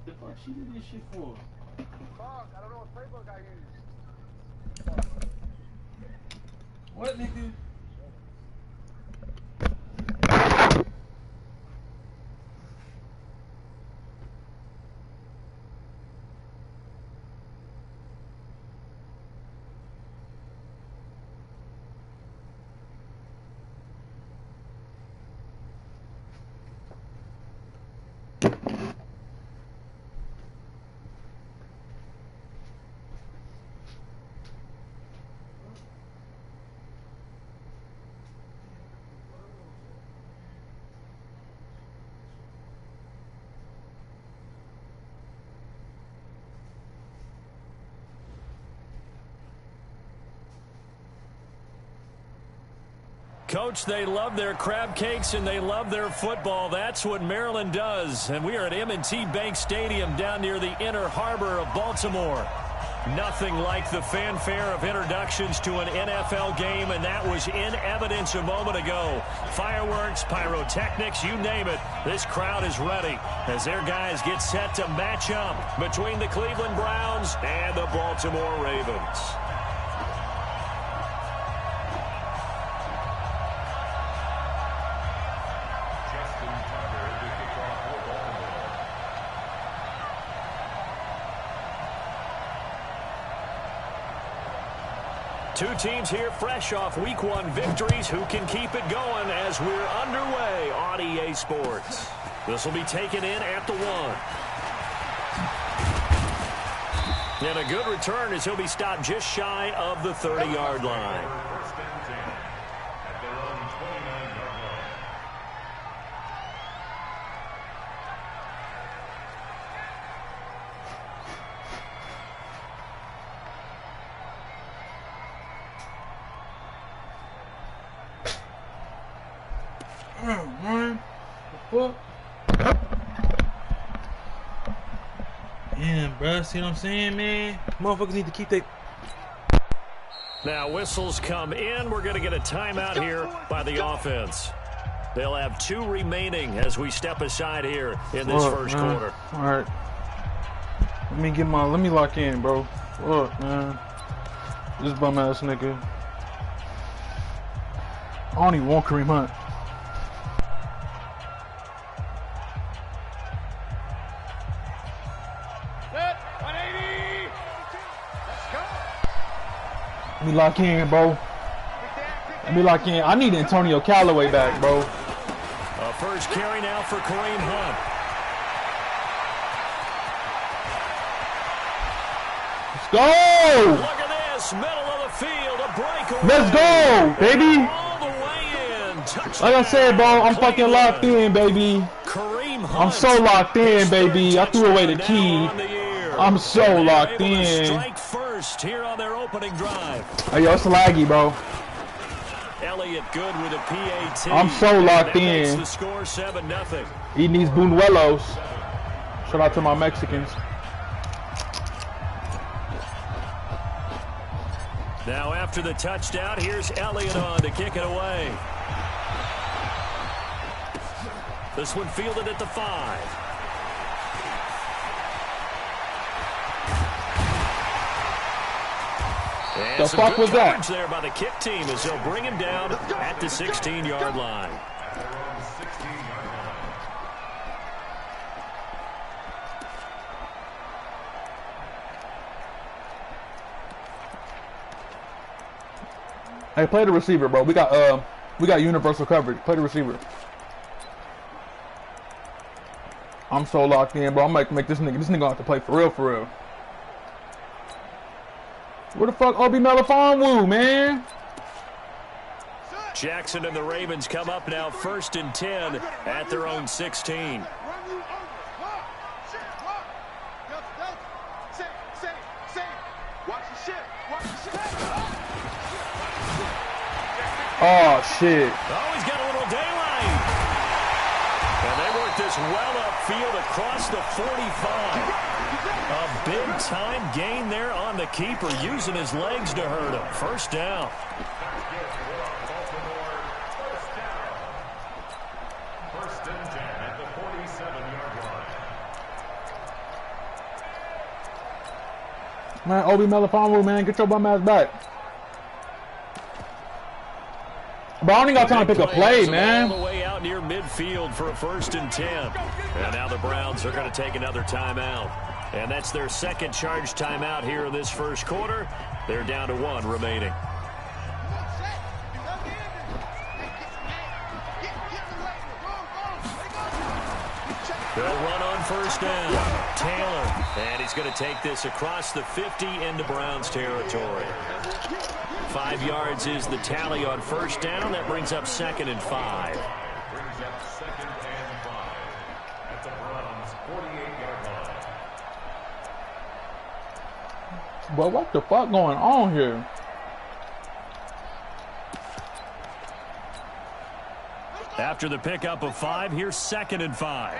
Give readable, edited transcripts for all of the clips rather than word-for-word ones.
The fuck she did this shit for? Fuck, I don't know what playbook I used. What, nigga? Coach, they love their crab cakes and they love their football. That's what Maryland does. And we are at M&T Bank Stadium down near the Inner Harbor of Baltimore. Nothing like the fanfare of introductions to an NFL game, and that was in evidence a moment ago. Fireworks, pyrotechnics, you name it. This crowd is ready as their guys get set to match up between the Cleveland Browns and the Baltimore Ravens. Two teams here fresh off Week 1 victories. Who can keep it going as we're underway on EA Sports? This will be taken in at the 1. And a good return as he'll be stopped just shy of the 30-yard line. Man, what the fuck? Damn, bro. See what I'm saying, man? Motherfuckers need to keep their... Now whistles come in. We're going to get a timeout here by the offense. They'll have 2 remaining as we step aside here in this first quarter. All right. Let me lock in, bro. Look, man. This bum ass nigga. I don't even want Kareem Hunt. Let me lock in, bro. Let me lock in. I need Antonio Callaway back, bro. A first carry now for Kareem Hunt. Let's go! Look at this, middle of the field, a breakaway. Let's go, baby! All the way in. Touchdown. Like I said, bro, I'm fucking locked in, baby. Kareem Hunt. I'm so locked in, baby. I threw away the key. I'm so locked in. Strike first here on their opening drive. Hey, yo, it's laggy, bro. Elliott good with a PAT. I'm so locked in. Makes the score 7-0. Eating these buñuelos. Shout out to my Mexicans. Now after the touchdown, here's Elliott on to kick it away. This one fielded at the 5. And the fuck was that? There by the kick team as they'll bring him down at the 16-yard line. Hey, play the receiver, bro. We got universal coverage. Play the receiver. I'm so locked in, bro. I'm like make this nigga gonna have to play for real, for real. Where the fuck Obi Melifonwu, man? Jackson and the Ravens come up now 1st and 10 at their own 16. Oh, shit. Oh, he's got a little daylight. And they work get this well upfield across the 45. A big-time gain there on the keeper, using his legs to hurt him. First down. First and 10 at the 47-yard line. Man, Obi Melifonwu, man, get your bum ass back. But I only got time to pick a play, man. All the way out near midfield for a first and 10. And now the Browns are going to take another timeout. And that's their second charge timeout here in this first quarter. They're down to 1 remaining. They'll run on first down. Taylor. And he's going to take this across the 50 into Browns territory. 5 yards is the tally on first down. That brings up 2nd and 5. Brings up 2nd and 5 at the Browns' 48-yard line. But what the fuck going on here? After the pickup of 5, here's 2nd and 5.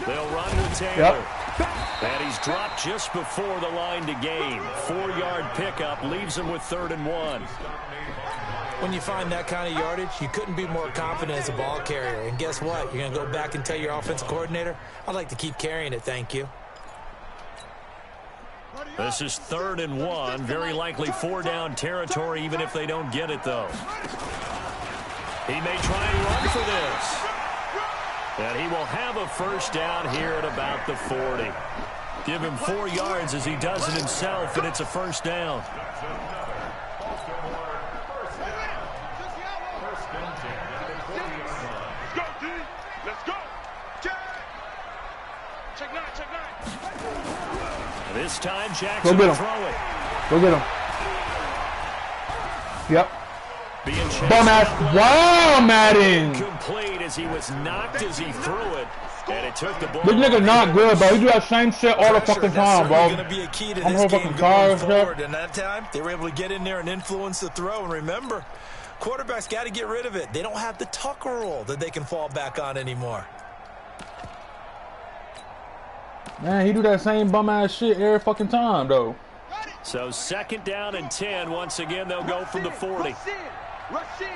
They'll run with Taylor. Yep. And he's dropped just before the line to gain. 4-yard pickup leaves him with 3rd and 1. When you find that kind of yardage, you couldn't be more confident as a ball carrier. And guess what? You're going to go back and tell your offensive coordinator, I'd like to keep carrying it, thank you. This is 3rd and 1. Very likely 4-down territory, even if they don't get it, though. He may try and run for this. And he will have a first down here at about the 40. Give him 4 yards as he does it himself, and it's a first down. Let's go, D. Let's go. Check 9, check 9. This time, Jackson Go get will him. throw it. Go get him. Yep. Being chased Bum ass. Wow, Madden. complete as he was knocked as he threw it, and it took the ball. This nigga not good, bro. He do that same shit all the fucking time, bro. Going to be a key to I'm this so game fucking going tired, forward. And that time, they were able to get in there and influence the throw. And remember, quarterbacks got to get rid of it. They don't have the Tucker rule that they can fall back on anymore. Man, he do that same bum ass shit every fucking time, though. So 2nd down and 10. Once again, they'll go from the 40. Rush in.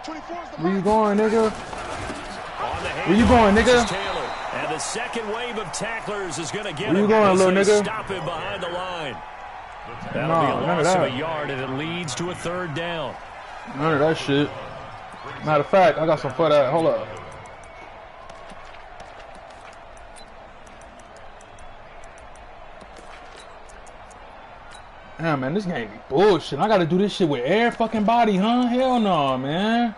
24 is the Where you going, nigga? On the Where you going, nigga? handoff, Taylor. And the second wave of tacklers is going to get Where you him. going, as little they nigga? Stop him behind the line. That'll Nah, be a none of loss of that. a yard, and it leads to a 3rd down. None of that shit. Matter of fact, I got some for that. Hold up. Damn, man, this game be bullshit. I gotta do this shit with every fucking body, huh? Hell no, man.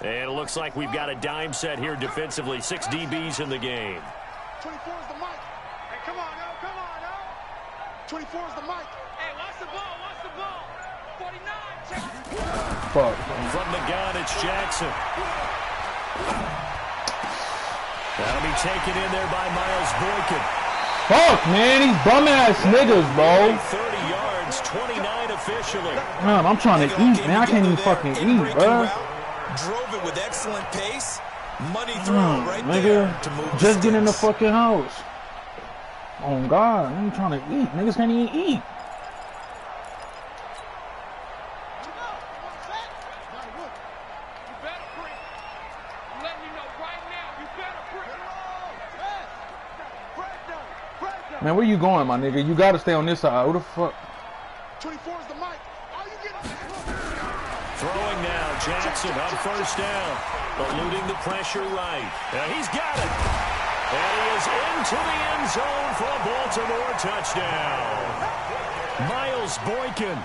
And it looks like we've got a dime set here defensively. 6 DBs in the game. 24 is the mic. Hey, come on, now. Come on, now. 24 is the mic. Hey, watch the ball. Watch the ball. 49. Check. Fuck. From the gun, it's Jackson. That'll be taken in there by Miles Boykin. Fuck, man. These bum ass niggas, bro. 30 yards, 29 officially. Man, I'm trying to eat, man. I can't even fucking eat, bro. Drove it with excellent pace. Money throw right there Nigga, to move just get in the sticks. fucking house. Oh, God. I'm trying to eat. Niggas can't even eat. Man, where you going, my nigga? You gotta stay on this side. Who the fuck? 24 is the mic. Oh, you get Throwing now, Jackson on first down. Eluding the pressure right. And he's got it. And he is into the end zone for a Baltimore touchdown. Miles Boykin,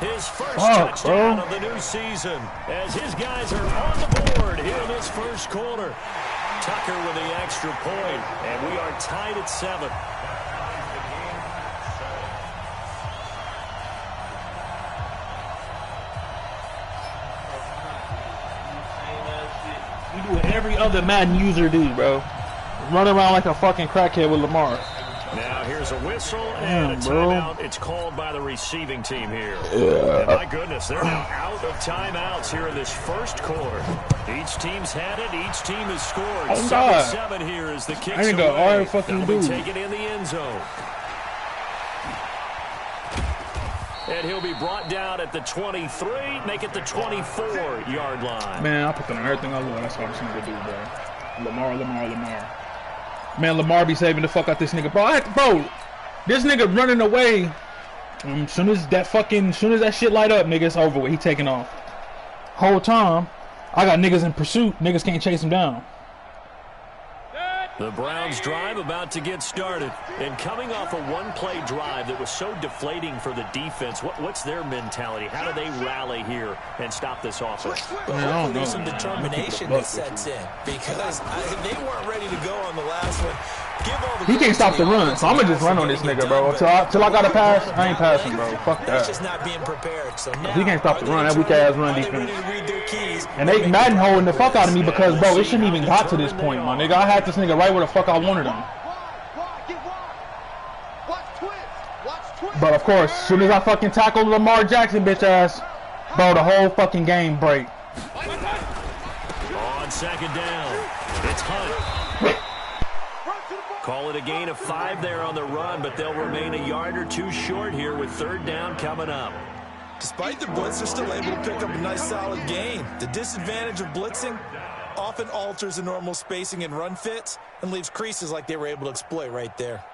his first touchdown of the new season, as his guys are on the board here in this first quarter. Tucker with the extra point, and we are tied at 7. every other Madden user do, bro. Run around like a fucking crackhead with Lamar. Now here's a whistle and a timeout. It's called by the receiving team here. And my goodness, they're now out of timeouts here in this first quarter. Each team's had it. Each team has scored. 7-7 here as the kicks ain't got away. all fucking They'll be dude. taken in the end zone. And he'll be brought down at the 23, make it the 24-yard line. Man, I put on everything I love. That's all this nigga do, bro. Lamar. Man, Lamar be saving the fuck out this nigga. Bro, this nigga running away. Soon as that shit light up, nigga, it's over with. He taking off. Whole time, I got niggas in pursuit. Niggas can't chase him down. The Browns drive about to get started. And coming off a one-play drive that was so deflating for the defense, what's their mentality? How do they rally here and stop this offense? Well, hopefully there's some determination that sets in because they weren't ready to go on the last one. He can't stop the run, so I'm going to just run on this nigga, bro. Till I got to pass, I ain't passing, bro. Fuck that. That's just not being prepared. So now, he can't stop the run. That weak-ass run defense. Read their keys? And they Madden holding the fuck out of me because, bro, it shouldn't even got to this point, my nigga. I had this nigga right where the fuck I wanted him. But, of course, as soon as I fucking tackled Lamar Jackson, bitch ass, bro, the whole fucking game break. On second down, it's Hunt. Call it a gain of 5 there on the run, but they'll remain a yard or two short here with third down coming up. Despite the blitz, they're still able to pick up a nice solid gain. The disadvantage of blitzing often alters the normal spacing and run fits and leaves creases like they were able to exploit right there.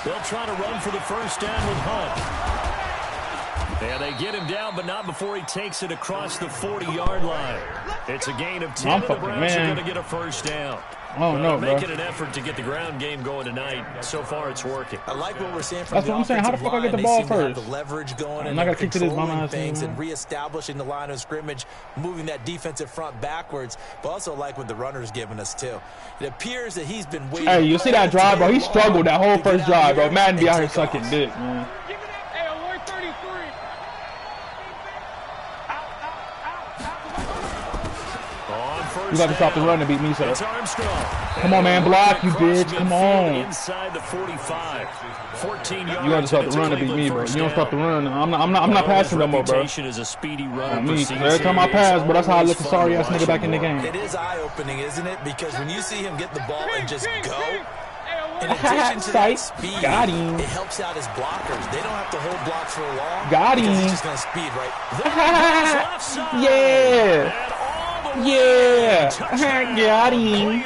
They'll try to run for the first down with Hunt. And they get him down, but not before he takes it across the 40-yard line. It's a gain of 10, and the Browns are going to get a first down. Oh, no, bro. Making an effort to get the ground game going tonight. So far, it's working. I like what we're seeing from That's what I'm saying. How the fuck I get the ball first? The leverage going I'm not gonna kick to this mama things and reestablishing the line of scrimmage, moving that defensive front backwards. But also like what the runner's giving us too. It appears that he's been waiting. Hey, you see that drive, bro? He struggled that whole first drive, bro. Madden be out here sucking dick, man. You got to stop the run to beat me, sir. Come on, man, block, you bitch. Come on. Inside the 45. 14 yards. You got to stop the run to beat me, bro. You don't stop the run. I'm not passing no more, bro. Is a speedy runner. Me. Every time I pass, but that's how I let the sorry ass nigga back in the game. It is eye-opening, isn't it? Because when you see him get the ball and just go, in addition to that speed, got him. It helps out his blockers. They don't have to hold blocks for long. Got him. Because he's just going to speed right. Yeah. Yeah. Got him.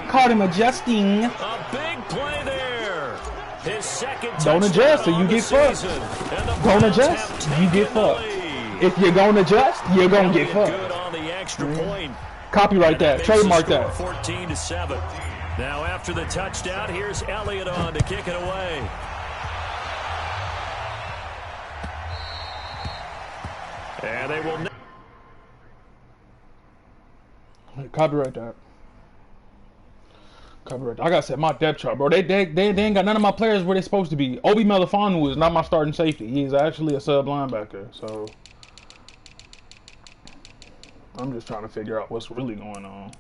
Caught him adjusting. A big play there. His second Don't adjust or you get fucked. Don't adjust, you get fucked. If you're going to adjust, you're going to get fucked. Good on the extra point. Copyright that. Trademark that. 14-7. Now after the touchdown, here's Elliott on to kick it away. And they will. Copyright that. Copyright. I gotta set my depth chart, bro. They ain't got none of my players where they supposed to be. Obi Melifonwu is not my starting safety. He is actually a sub linebacker. So I'm just trying to figure out what's really going on.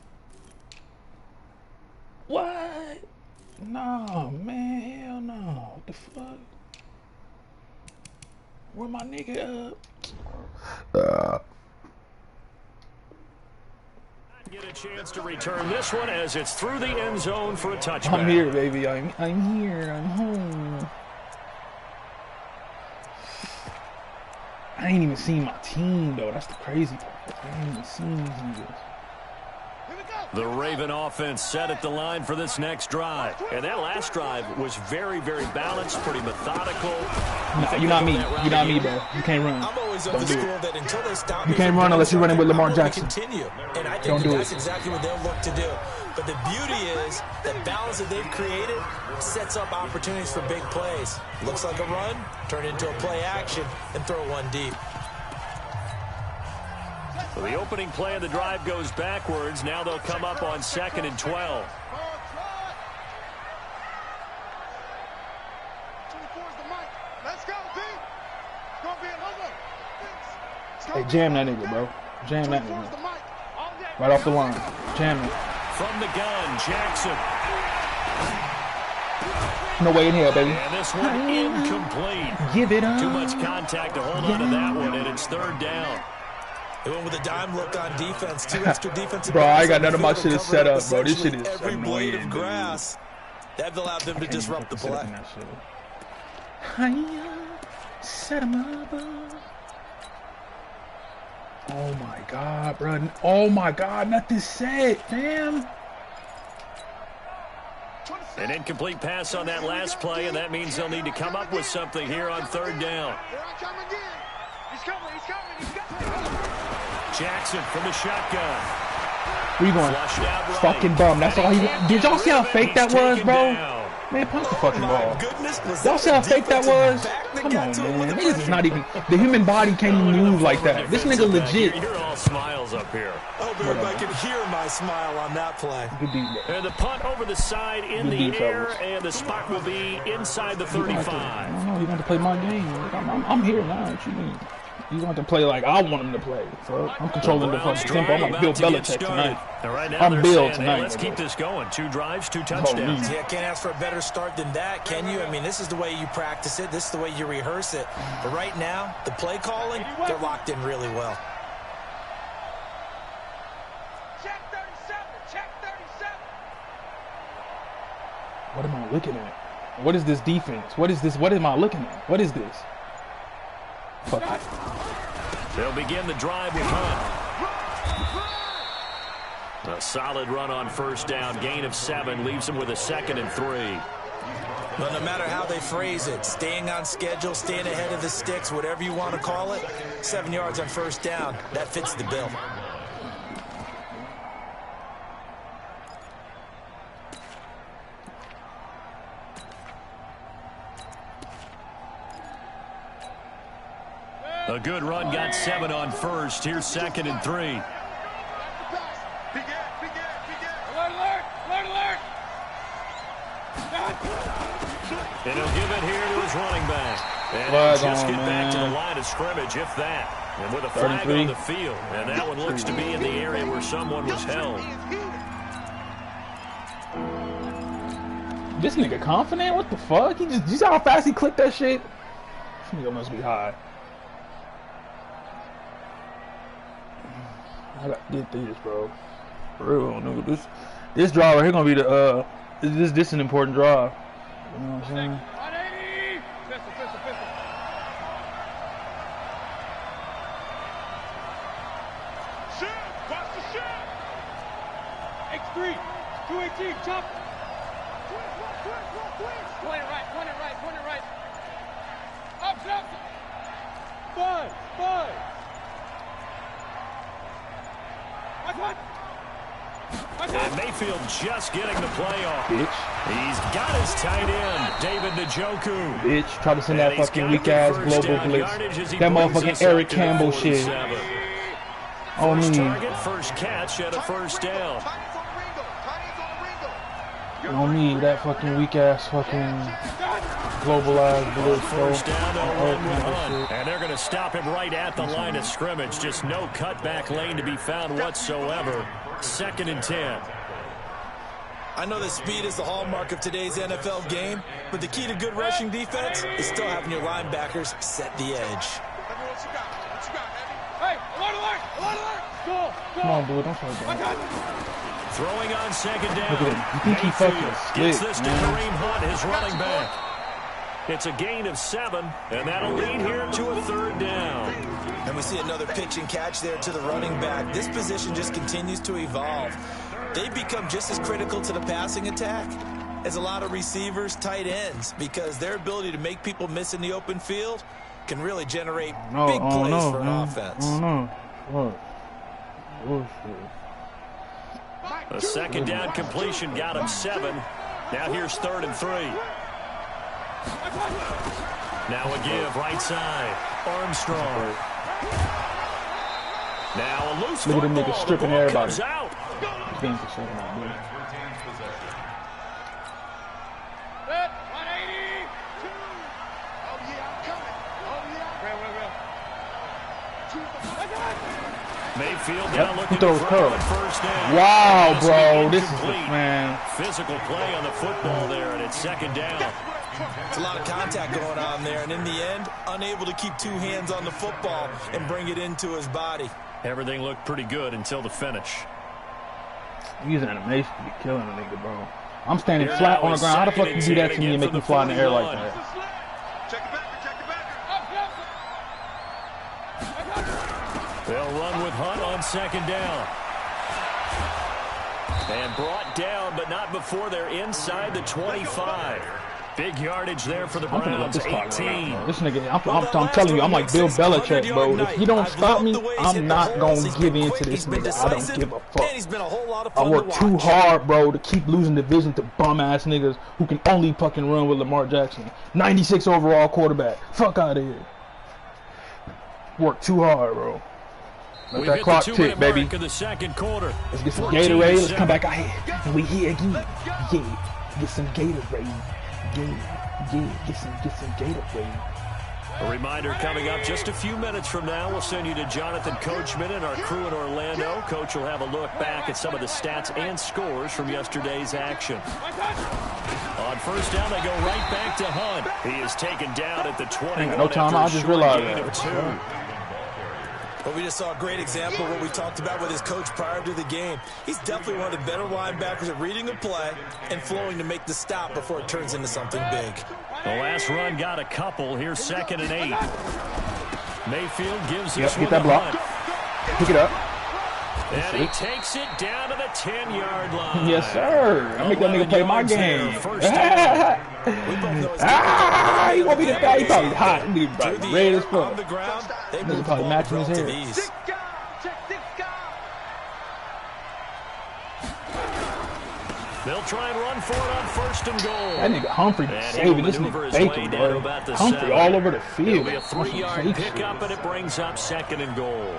What? No, man, hell no. What the fuck? Where my nigga up? Get a chance to return this one as it's through the end zone for a touchdown. I'm here, baby. I'm here. I'm home. I ain't even seen my team though. That's the crazy part. I ain't even seen these niggas. The Raven offense set at the line for this next drive. And that last drive was very, very balanced, pretty methodical. Nah, you're not me. You're not me, bro. You can't run. I'm always of the school that until they stop you can't run unless you're running with Lamar Jackson. Continue. And I think that's exactly what they'll look to do. But the beauty is that balance that they've created sets up opportunities for big plays. Looks like a run, turn it into a play action, and throw one deep. So the opening play of the drive goes backwards. Now they'll come up on 2nd and 12. Hey, jam that nigga, bro. Jam that nigga. Right off the line. Jam it. From the gun, Jackson. No way in here, baby. And this one incomplete. Give it up. Too much contact to hold on to that one, and it's 3rd down. They went with a dime look on defense. 2 extra defensive bro, I got guys none of my shit is set up, bro. This shit is every blade of annoying, grass. That allowed them to disrupt the play. Set him up. Oh my god, bro. Oh my god, nothing set, fam. An incomplete pass on that last play, and that means they'll need to come up with something here on 3rd down. Jackson from the shotgun. Where you going? Right. Fucking bum. That's all he. Did y'all see how fake that was, bro? Man, punch the fucking ball. Y'all see how fake that was? Come on, man. Niggas is not even. The human body can't even move like that. This nigga legit. You're all smiles up here. I hope everybody can hear my smile on that play. Good deal. And the punt over the side in the air, and the spot will be inside the 35. I don't know. You want to play my game? I'm here now. What you mean? You want to play like I want him to play. So I'm controlling the fucking tempo. I'm like Bill Belichick tonight. Right now I'm Bill tonight. Hey, let's keep this going. 2 drives, 2 touchdowns. Yeah, can't ask for a better start than that, can you? I mean, this is the way you practice it. This is the way you rehearse it. But right now, the play calling, they're locked in really well. Check 37. Check 37. What am I looking at? What is this defense? What is this? What am I looking at? What is this? Fuck it. They'll begin the drive with Hunt. A solid run on 1st down. Gain of 7 leaves them with a 2nd and 3. But no matter how they phrase it, staying on schedule, staying ahead of the sticks, whatever you want to call it, 7 yards on 1st down, that fits the bill. A good run got 7 on 1st. Here's 2nd and 3. And he'll give it here to his running back. And he'll just get back to the line of scrimmage, if that. And with a flag 33. on the field. And that one looks to be in the area where someone was held. This nigga confident? What the fuck? You see how fast he clicked that shit? This nigga must be high. I gotta get this, bro. For real, nigga. This drive right here gonna be the this an important drive. You know what I'm saying? 180. Pistol. Shoot! Watch the shoot! X3, 218, chop! Point it right. Up! 5. And Mayfield just getting the play off. Bitch. He's got his tight end, David Njoku. Bitch, try to send that fucking weak ass global blitz. That motherfucking Eric Campbell shit. On me. Target, first catch at a 1st down. On me, that fucking weak ass fucking globalized blitz, bro. 1st down, they'll run with Hunt. And they're going to stop him right at the line of scrimmage. Just no cutback lane to be found whatsoever. 2nd and 10. I know that speed is the hallmark of today's NFL game, but the key to good rushing defense is still having your linebackers set the edge. Hey, alert! Go! Come on, dude, don't try that. Throwing on 2nd down. Look at him. You think he fucking Gets slick, this to man. Kareem Hunt, his running back. It's a gain of 7, and that'll lead here to a 3rd down. And we see another pitch and catch there to the running back. This position just continues to evolve. They've become just as critical to the passing attack as a lot of receivers, tight ends, because their ability to make people miss in the open field can really generate big plays for an offense. Oh, no. What? Bullshit. A second down completion got him 7. Now here's 3rd and 3. Now a give right side. Armstrong. Now a loose Look at them football. niggas stripping The ball everybody. comes out. This game's for second out, dude. Set, 180. Oh, yeah, I'm coming. Oh, yeah. Mayfield Yep, now he looking throws to curl. throw it first down. Wow, Must be bro, this is the incomplete. man. Physical play on the football there, and it's second down. It's a lot of contact going on there, and in the end, unable to keep 2 hands on the football and bring it into his body. Everything looked pretty good until the finish. Using animation to be killing a nigga, bro. I'm standing Here flat now on the is ground. How the fuck second you do and that 10 to me and again make for me the fly in the air like 41. that? Check the backer, check the backer. They'll run with Hunt on second down. And brought down, but not before they're inside the 25. Big yardage there for the I'm gonna let Browns, this clock run 18. out, bro. This nigga, I'm telling you, I'm like Bill Belichick, bro. If he don't stop me, I'm not gonna give in to this nigga. I don't give a fuck. He's been a whole lot of I fun work to too watch. hard, bro, to keep losing division to bum-ass niggas who can only fucking run with Lamar Jackson. 96 overall quarterback. Fuck out of here. Work too hard, bro. Let We've that hit clock the tick, 2-minute baby. mark of the second quarter. Let's get some 14 to Gatorade. Let's 7. come back out here. And we here again. Yeah. Get some Gatorade. Yeah. Get some Gatorade. A reminder coming up just a few minutes from now. We'll send you to Jonathan Coachman and our crew in Orlando. Coach will have a look back at some of the stats and scores from yesterday's action. On first down, they go right back to Hunt. He is taken down at the 21 no time, after I a just short realized gain that. of 2. But we just saw a great example of what we talked about with his coach prior to the game. He's definitely one of the better linebackers at reading a play and flowing to make the stop before it turns into something big. The last run got a couple. Here's 2nd and 8. Mayfield gives this Yep, one get that to block. Hunt. Pick it up. And he takes it down to the 10-yard line. Yes, sir. I make that nigga 11 play my yards there, game. first down. He gonna be the guy. He probably hot. He Through probably the red air, as on fuck. the ground, they Nigga move the probably ball matching with his relative hair. ease. Six down. Check 6 down. They'll try and run for it on 1st and goal. That nigga Humphrey And he saving will this maneuver nigga his way faking, down to bro. about the Humphrey 7. all over the It'll field. be a That's some 3-yard fake pickup, shit. and it brings up 2nd and goal.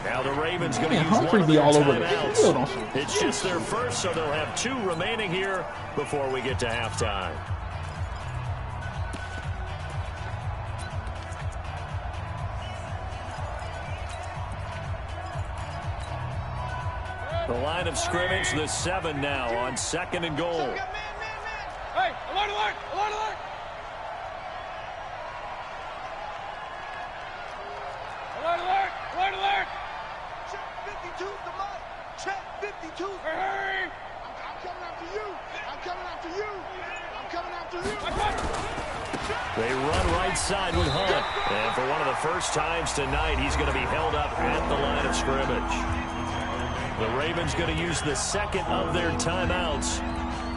Now the Ravens going to Man, use Humphrey one of be their all over the timeouts. field on some It's just their first, so they'll have 2 remaining here before we get to halftime. The line of scrimmage, the 7 now on 2nd and goal. Hey, alert, alert, alert, alert. Alert, alert, alert, alert. Check 52's the mark. Check 52. Hurry. I'm coming after you. I'm coming after you. I'm coming after you. They run right side with Hunt. And for one of the first times tonight, he's going to be held up at the line of scrimmage. The Ravens going to use the 2nd of their timeouts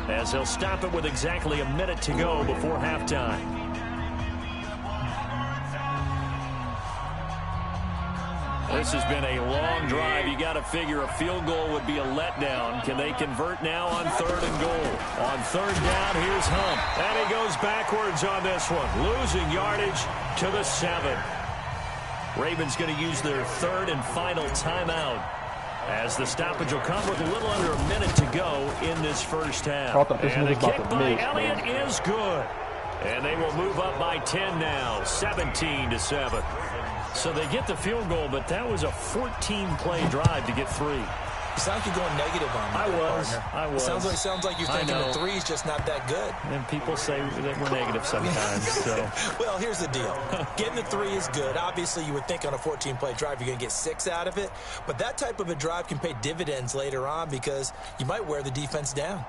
as they'll stop it with exactly a minute to go before halftime. This has been a long drive. You got to figure a field goal would be a letdown. Can they convert now on 3rd and goal? On 3rd down, here's Hunt. And he goes backwards on this one, losing yardage to the 7. Ravens going to use their 3rd and final timeout as the stoppage will come with a little under a minute to go in this first half. I thought this And the nigga was kick about to by miss, Elliott is good. And they will move up by 10 now, 17-7. So they get the field goal, but that was a 14-play drive to get 3. You sound like you're going negative on me. I was. Partner. I was. Sounds like you're I thinking know. the 3's just not that good. And people say that we're negative sometimes. So Well, here's the deal. Getting the 3 is good. Obviously, you would think on a 14-play drive you're going to get 6 out of it. But that type of a drive can pay dividends later on because you might wear the defense down.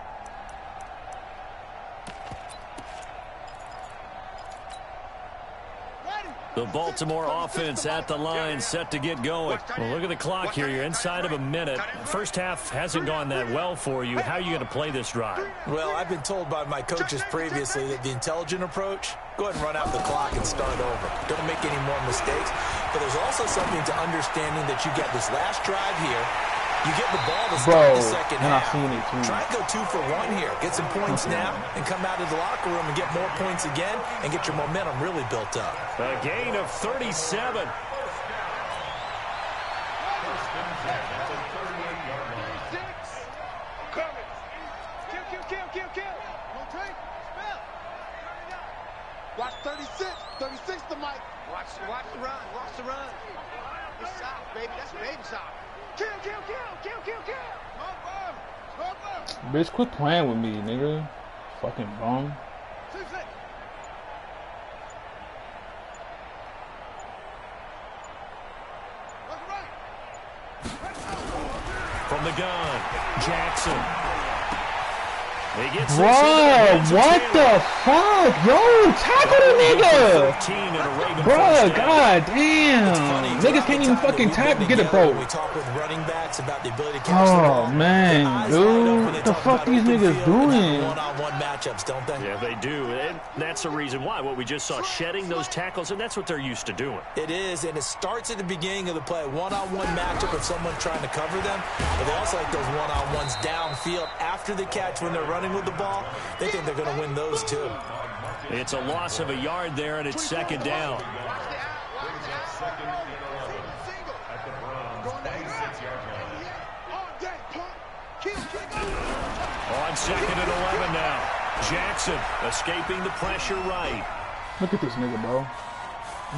the Baltimore offense at the line, set to get going. Well, look at the clock here. You're inside of a minute. First half hasn't gone that well for you. How are you going to play this drive? Well, I've been told by my coaches previously that the intelligent approach, go ahead and run out the clock and start over. Don't make any more mistakes. But there's also something to understanding that you got this last drive here. You get the ball to Bro, start the second and I half. seen it too. Try and go 2 for 1 here. Get some points now and come out of the locker room and get more points again and get your momentum really built up. A gain of 37. Watch 36. 36 the mic. Watch the run. Watch the run. It's shot, baby. That's baby shot. Kill. Smoke. Bitch, quit playing with me, nigga. Fucking bum. From the gun, Jackson. He gets Bro, what the fuck? Yo, tackle the nigga! Bro, god damn. Niggas can't even fucking tackle. Get it, bro. We talk with running backs about the ability to catch the Oh, ball. man, dude. What the fuck these niggas doing? One-on-one matchups, don't they? Yeah, they do. And that's the reason why. What we just saw, shedding those tackles, and that's what they're used to doing. It is, and it starts at the beginning of the play. One-on-one matchup with someone trying to cover them, but they also like those one-on-ones downfield after the catch when they're running with the ball. They think they're going to win those too. It's a loss of a yard there, and it's second down. On second and 11 now. Jackson escaping the pressure right. Look at this nigga, bro.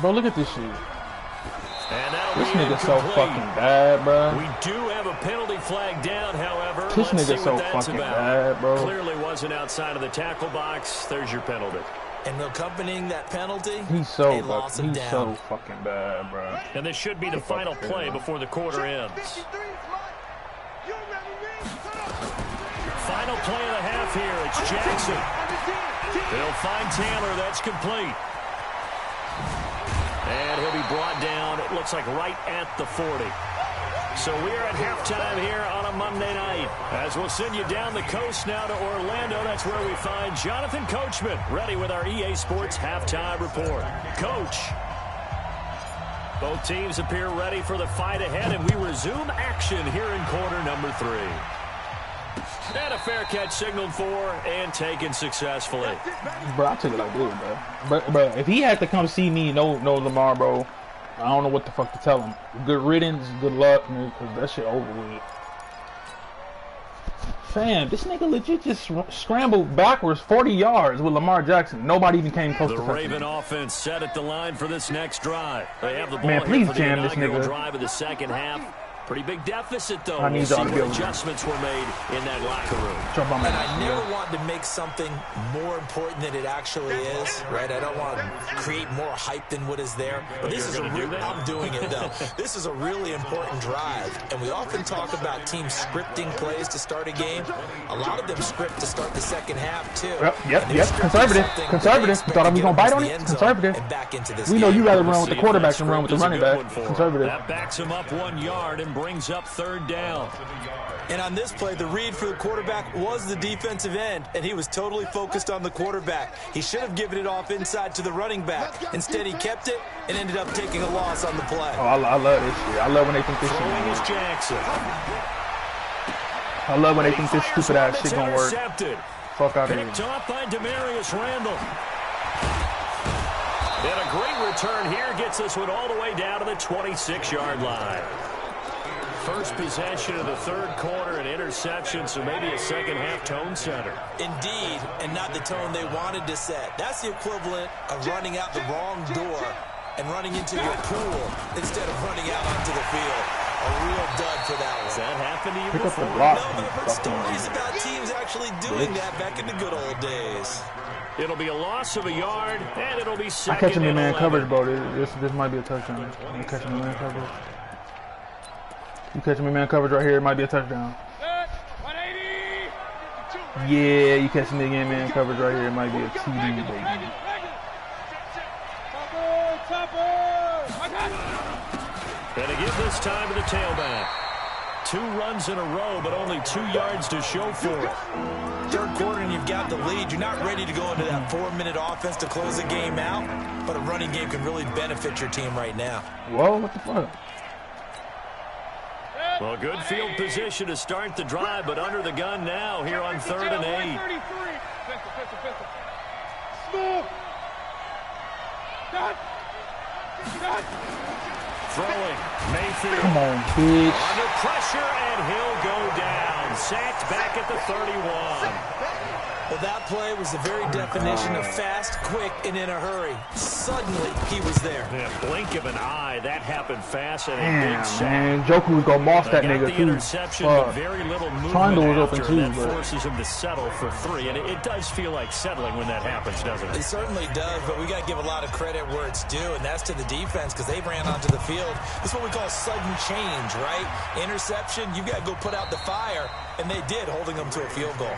Bro, look at this shit. And This that'll be nigga so incomplete. fucking bad, bro. We do have a penalty flag down, however. This Let's see nigga what so that's fucking about. bad, bro. Clearly wasn't outside of the tackle box. There's your penalty. And accompanying that penalty, He's so a loss of he's down. so fucking bad, bro. And this should be the final play before the quarter ends. Final play of the half here. It's Jackson. They'll find Taylor. That's complete. And he'll be brought down, it looks like right at the 40. So we are at halftime here on a Monday night. As we'll send you down the coast now to Orlando, that's where we find Jonathan Coachman, ready with our EA Sports halftime report. Coach. Both teams appear ready for the fight ahead, and we resume action here in quarter number 3. And a fair catch signaled for and taken successfully. Bro, I took it like this, bro. Bro, if he had to come see me, no Lamar, bro, I don't know what the fuck to tell him. Good riddance, good luck, man, because that shit over with. Fam, this nigga legit just scrambled backwards 40 yards with Lamar Jackson. Nobody even came close to The touching Raven him. offense set at the line for this next drive. They have the ball Man, here please for the jam this inaugural nigga. drive of the second half. Pretty big deficit, though. I need We'll see y'all to be what able to- adjustments were made in that locker room. Jump on And my I never want to make something more important than it actually is, right? I don't want to create more hype than what is there. But this is a real, I'm doing it though. This is a really important drive. And we often talk about teams scripting plays to start a game. A lot of them script to start the second half too. Yep. And they're scripting Conservative. something that Conservative. they You expect thought I to was get gonna bite into on the it? end zone Conservative. and back into this We know game. you rather run with the See if quarterback that than run with the script running is a back. good one for him. Conservative. That backs him up 1 yard and brings up third down. And on this play, the read for the quarterback was the defensive end, and he was totally focused on the quarterback. He should have given it off inside to the running back. Instead, he kept it and ended up taking a loss on the play. Oh, I love this shit. I love when they think this shit Throwing gonna is work. Jackson. I love when they think this Fires stupid ass one, shit it's gonna work. intercepted. Fuck out of here. Picked off by Demarius Randall. And a great return here gets this one all the way down to the 26-yard line. First possession of the third quarter, an interception, so maybe a second-half tone setter. Indeed, and not the tone they wanted to set. That's the equivalent of running out the wrong door and running into your pool instead of running out onto the field. A real dud for that Has one. that happened to you Pick up the before? block. No, but I've heard stories about teams actually doing that back in the good old days. It'll be a loss of a yard, and it'll be I second catch him in and man 11. coverage, bro. This might be a touchdown. You catch him in man coverage. You catch him in man coverage right here, it might be a touchdown. 180. Yeah, you catch him in man coverage right here, it might be a TD, baby. And to give this time to the tailback. 2 runs in a row, but only 2 yards to show for it. Third quarter and you've got the lead. You're not ready to go into that 4-minute offense to close the game out, but a running game can really benefit your team right now. Whoa, what the fuck? Well, good field position to start the drive, but under the gun now here on 3rd and 8. Smooth. Throwing, Mayfield. Come on, bitch. Under pressure, and he'll go down. Sacked back at the 31. Well, that play was the very definition of fast, quick, and in a hurry. Suddenly, he was there. Yeah, blink of an eye. That happened fast and a Damn, big sack. man. Joker was going to moss that nigga, the too. interception, but very little movement Triangle was open, after. too. That But forces him to settle for 3, and it does feel like settling when that happens, doesn't It it? certainly does, but we got to give a lot of credit where it's due, and that's to the defense because they ran onto the field. This is what we call sudden change, right? Interception, you got to go put out the fire, and they did, holding them to a field goal.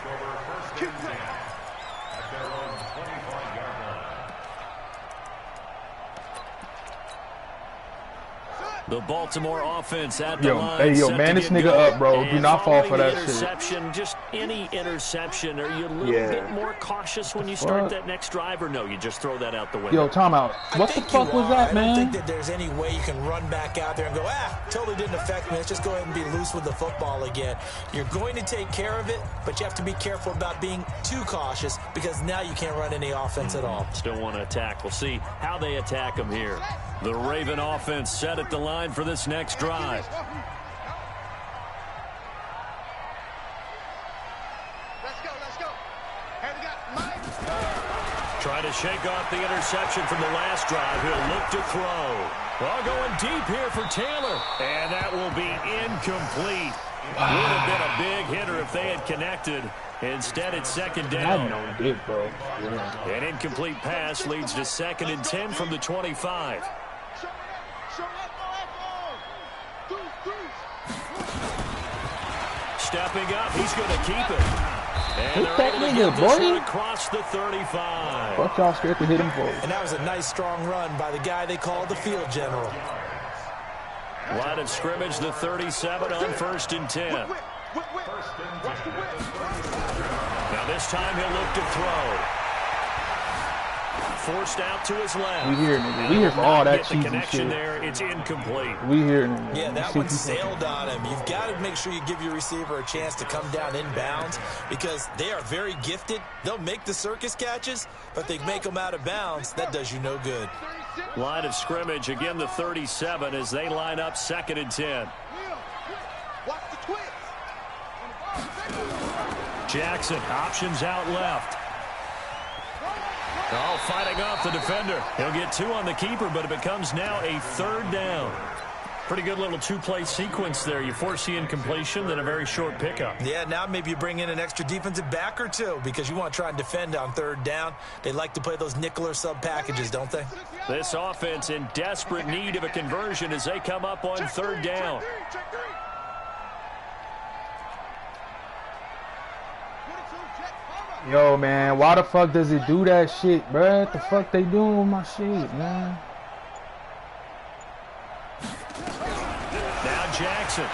The Baltimore offense at the line. Hey, set man to this get nigga going. up, bro. Do And not fall for following that the shit. interception, just any interception, are you a little bit more cautious when you start that next drive, or no, you just throw that out the window? Yo, timeout. What the fuck was that, man? I don't think that there's any way you can run back out there and go, totally didn't affect me. Let's just go ahead and be loose with the football again. You're going to take care of it, but you have to be careful about being too cautious because now you can't run any offense at all. Still want to attack. We'll see how they attack them here. The Raven offense set at the line for this next drive. Let's go. Hey, we got Mike. Trying to shake off the interception from the last drive. He'll look to throw. Well, going deep here for Taylor. And that will be incomplete. Wow. Would have been a big hitter if they had connected. Instead, it's 2nd down. I know he did, bro. Yeah. An incomplete pass leads to 2nd and 10 from the 25. Stepping up, he's going to keep it. And Hit they're that able to nigga, get this boy. one across the 35. Fuck y'all scared to hit him for. And that was a nice, strong run by the guy they called the field general. Line of scrimmage, the 37 on 1st and 10. Now this time he'll look to throw. Forced out to his left. We here, nigga. We here for all that cheesy connection shit. there. It's incomplete. We here, nigga. Yeah, that one sailed on him. You've got to make sure you give your receiver a chance to come down inbounds because they are very gifted. They'll make the circus catches, but they make them out of bounds. That does you no good. Line of scrimmage, again the 37 as they line up 2nd and 10. Watch the twist. Jackson, options out left. Oh, fighting off the defender. He'll get 2 on the keeper, but it becomes now a 3rd down. Pretty good little 2-play sequence there. You force the incompletion, then a very short pickup. Yeah, now maybe you bring in an extra defensive back or 2 because you want to try and defend on 3rd down. They like to play those nickel or sub packages, don't they? This offense in desperate need of a conversion as they come up on 3rd down. Yo, man, why the fuck does it do that shit, bruh? What the fuck they doing with my shit, man? Now Jackson.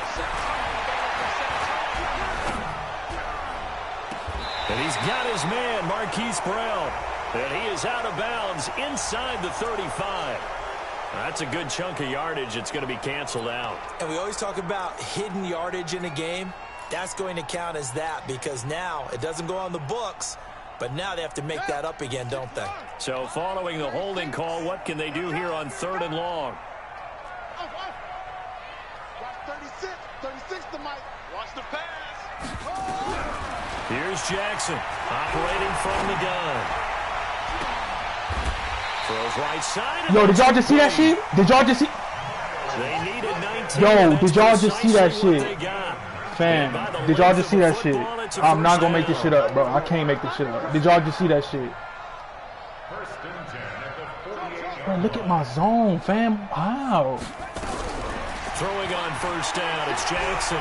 And he's got his man, Marquise Brown. And he is out of bounds inside the 35. That's a good chunk of yardage. It's going to be canceled out. And we always talk about hidden yardage in a game. That's going to count as that because now it doesn't go on the books, but now they have to make that up again, don't they? So following the holding call, what can they do here on 3rd and long? Watch 36 to Mike. Watch the pass. Here's Jackson operating from the gun. Throws right side. Yo, did y'all just see that shit? Did y'all just see? They needed 19. Yo, did y'all just see that shit? Fam, did y'all just see that shit? I'm not gonna make this shit up, bro. I can't make this shit up. Did y'all just see that shit? Bro, look at my zone, fam. Wow. Throwing on 1st down, it's Jackson.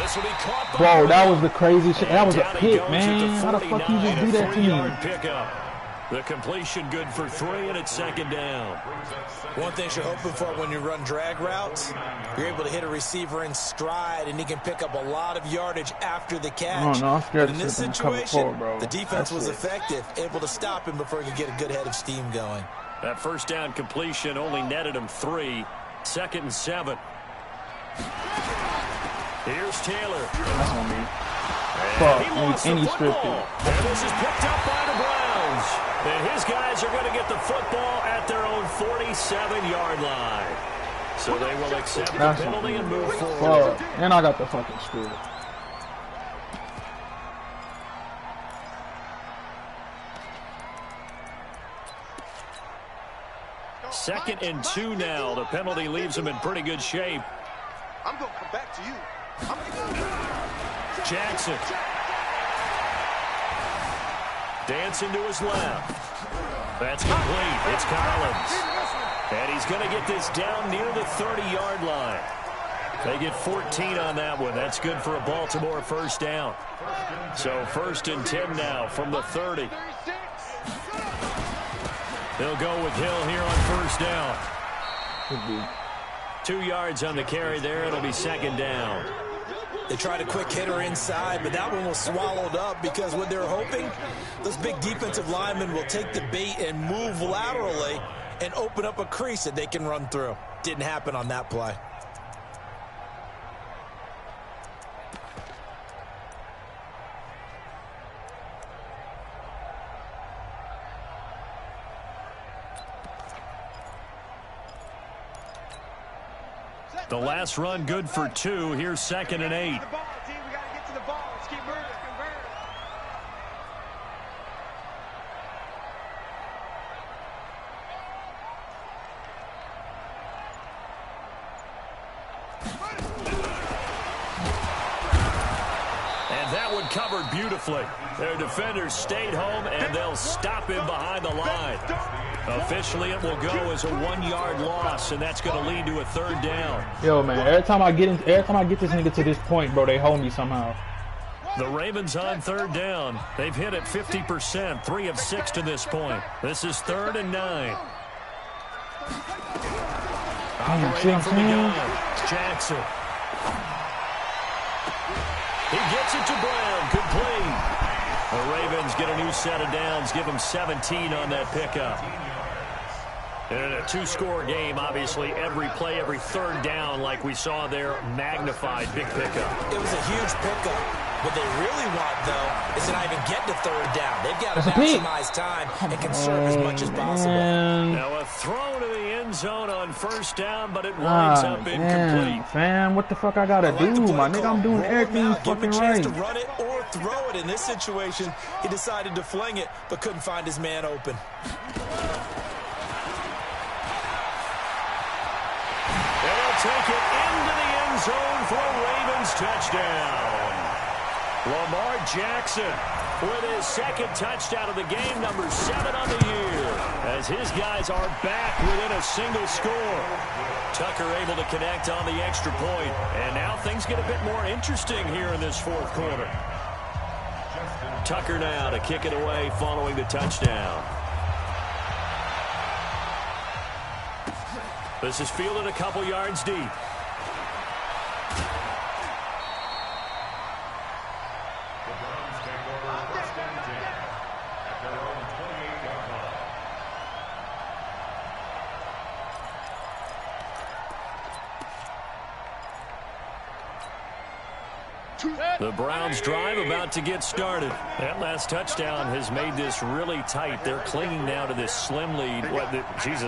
This will be caught by Bro, that was the crazy shit. That was a pick, man. How the fuck you just do that to me? Pickup. The completion good for 3, and it's 2nd down. One thing you're hoping for when you run drag routes, you're able to hit a receiver in stride, and he can pick up a lot of yardage after the catch. No, I'm scared in to this sit there and cover situation, forward, bro. the defense That's was it. effective, able to stop him before he could get a good head of steam going. That 1st down completion only netted him 3. 2nd and 7. Here's Taylor. That's on me. He lost the football. And this is picked up by the Browns. And his guys are going to get the football at their own 47-yard line. So they will accept the penalty and move forward. And I got the fucking screw. Second and 2 now. The penalty leaves them in pretty good shape. I'm going to come back to you. Jackson. Dancing to his left. That's complete. It's Collins. And he's going to get this down near the 30-yard line. They get 14 on that one. That's good for a Baltimore first down. So 1st and 10 now from the 30. They'll go with Hill here on first down. 2 yards on the carry there. It'll be 2nd down. They tried a quick hitter inside, but that one was swallowed up because what they're hoping, those big defensive linemen will take the bait and move laterally and open up a crease that they can run through. Didn't happen on that play. The last run good for 2. Here's 2nd and 8. Covered beautifully. Their defenders stayed home, and they'll stop him behind the line. Officially, it will go as a 1-yard loss, and that's going to lead to a 3rd down. Yo, man, every time I get this nigga to this point, bro, they hold me somehow. The Ravens on 3rd down. They've hit it 50%, 3 of 6 to this point. This is 3rd and 9. Operating from the gun, Jackson. He gets it to Brown, complete. The Ravens get a new set of downs, give them 17 on that pickup. In a 2-score game, obviously, every play, every 3rd down, like we saw there, magnified big pickup. It was a huge pickup. What they really want, though, is to not even get to 3rd down. They've got to maximize time and conserve as much as possible. Now a throw to the end zone on 1st down, but it winds up incomplete. Fam, what the fuck I gotta do? My nigga, I'm doing everything fucking right. Give him a chance to run it or throw it. In this situation, he decided to fling it, but couldn't find his man open. And they'll take it into the end zone for a Ravens touchdown. Lamar Jackson with his 2nd touchdown of the game, number 7 on the year, as his guys are back within a single score. Tucker able to connect on the extra point, and now things get a bit more interesting here in this 4th quarter. Tucker now to kick it away following the touchdown. This is fielded a couple yards deep. The Browns drive about to get started. That last touchdown has made this really tight. They're clinging now to this slim lead.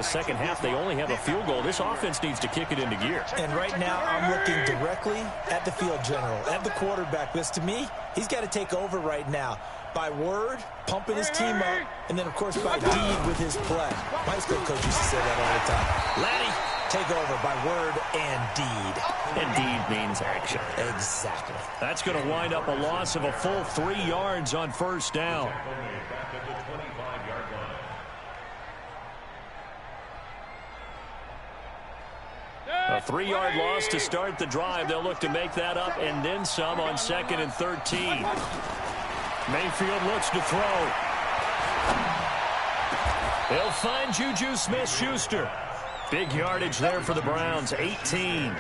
Second half, they only have a field goal. This offense needs to kick it into gear. And right now, I'm looking directly at the field general, at the quarterback. Because to me, he's got to take over right now. By word, pumping his team up, and then, of course, by deed with his play. My high school coach used to say that all the time. Laddie, take over by word and deed. And deed means action. Exactly. That's going to wind up a loss of a full 3 yards on 1st down. A 3-yard loss to start the drive. They'll look to make that up and then some on 2nd and 13. Mayfield looks to throw. They'll find Juju Smith-Schuster. Big yardage there for the Browns, 18.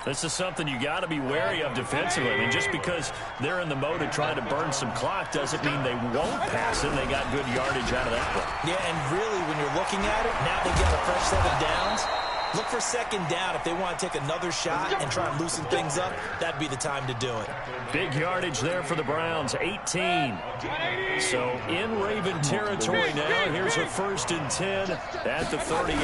This is something you got to be wary of defensively. I mean, just because they're in the mode of trying to burn some clock doesn't mean they won't pass it. They got good yardage out of that one. Yeah, and really, when you're looking at it, now they get a fresh set of downs. Look for second down. If they want to take another shot and try and loosen things up, that'd be the time to do it. Big yardage there for the Browns, 18. So in Raven territory now. Here's a 1st and 10 at the 38.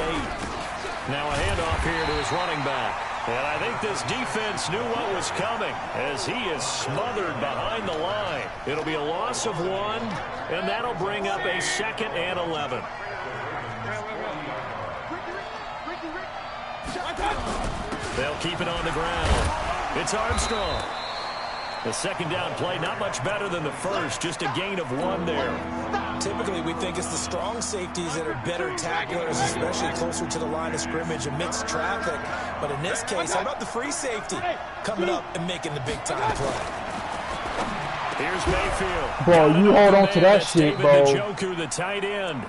Now a handoff here to his running back. And I think this defense knew what was coming as he is smothered behind the line. It'll be a loss of 1, and that'll bring up a 2nd and 11. They'll keep it on the ground. It's Armstrong. The second down play, not much better than the first, just a gain of 1 there. Typically, we think it's the strong safeties that are better tacklers, especially closer to the line of scrimmage amidst traffic. But in this case, how about the free safety coming up and making the big-time play? Here's Mayfield. Bro, you hold on to that shit, bro. Njoku, the tight end.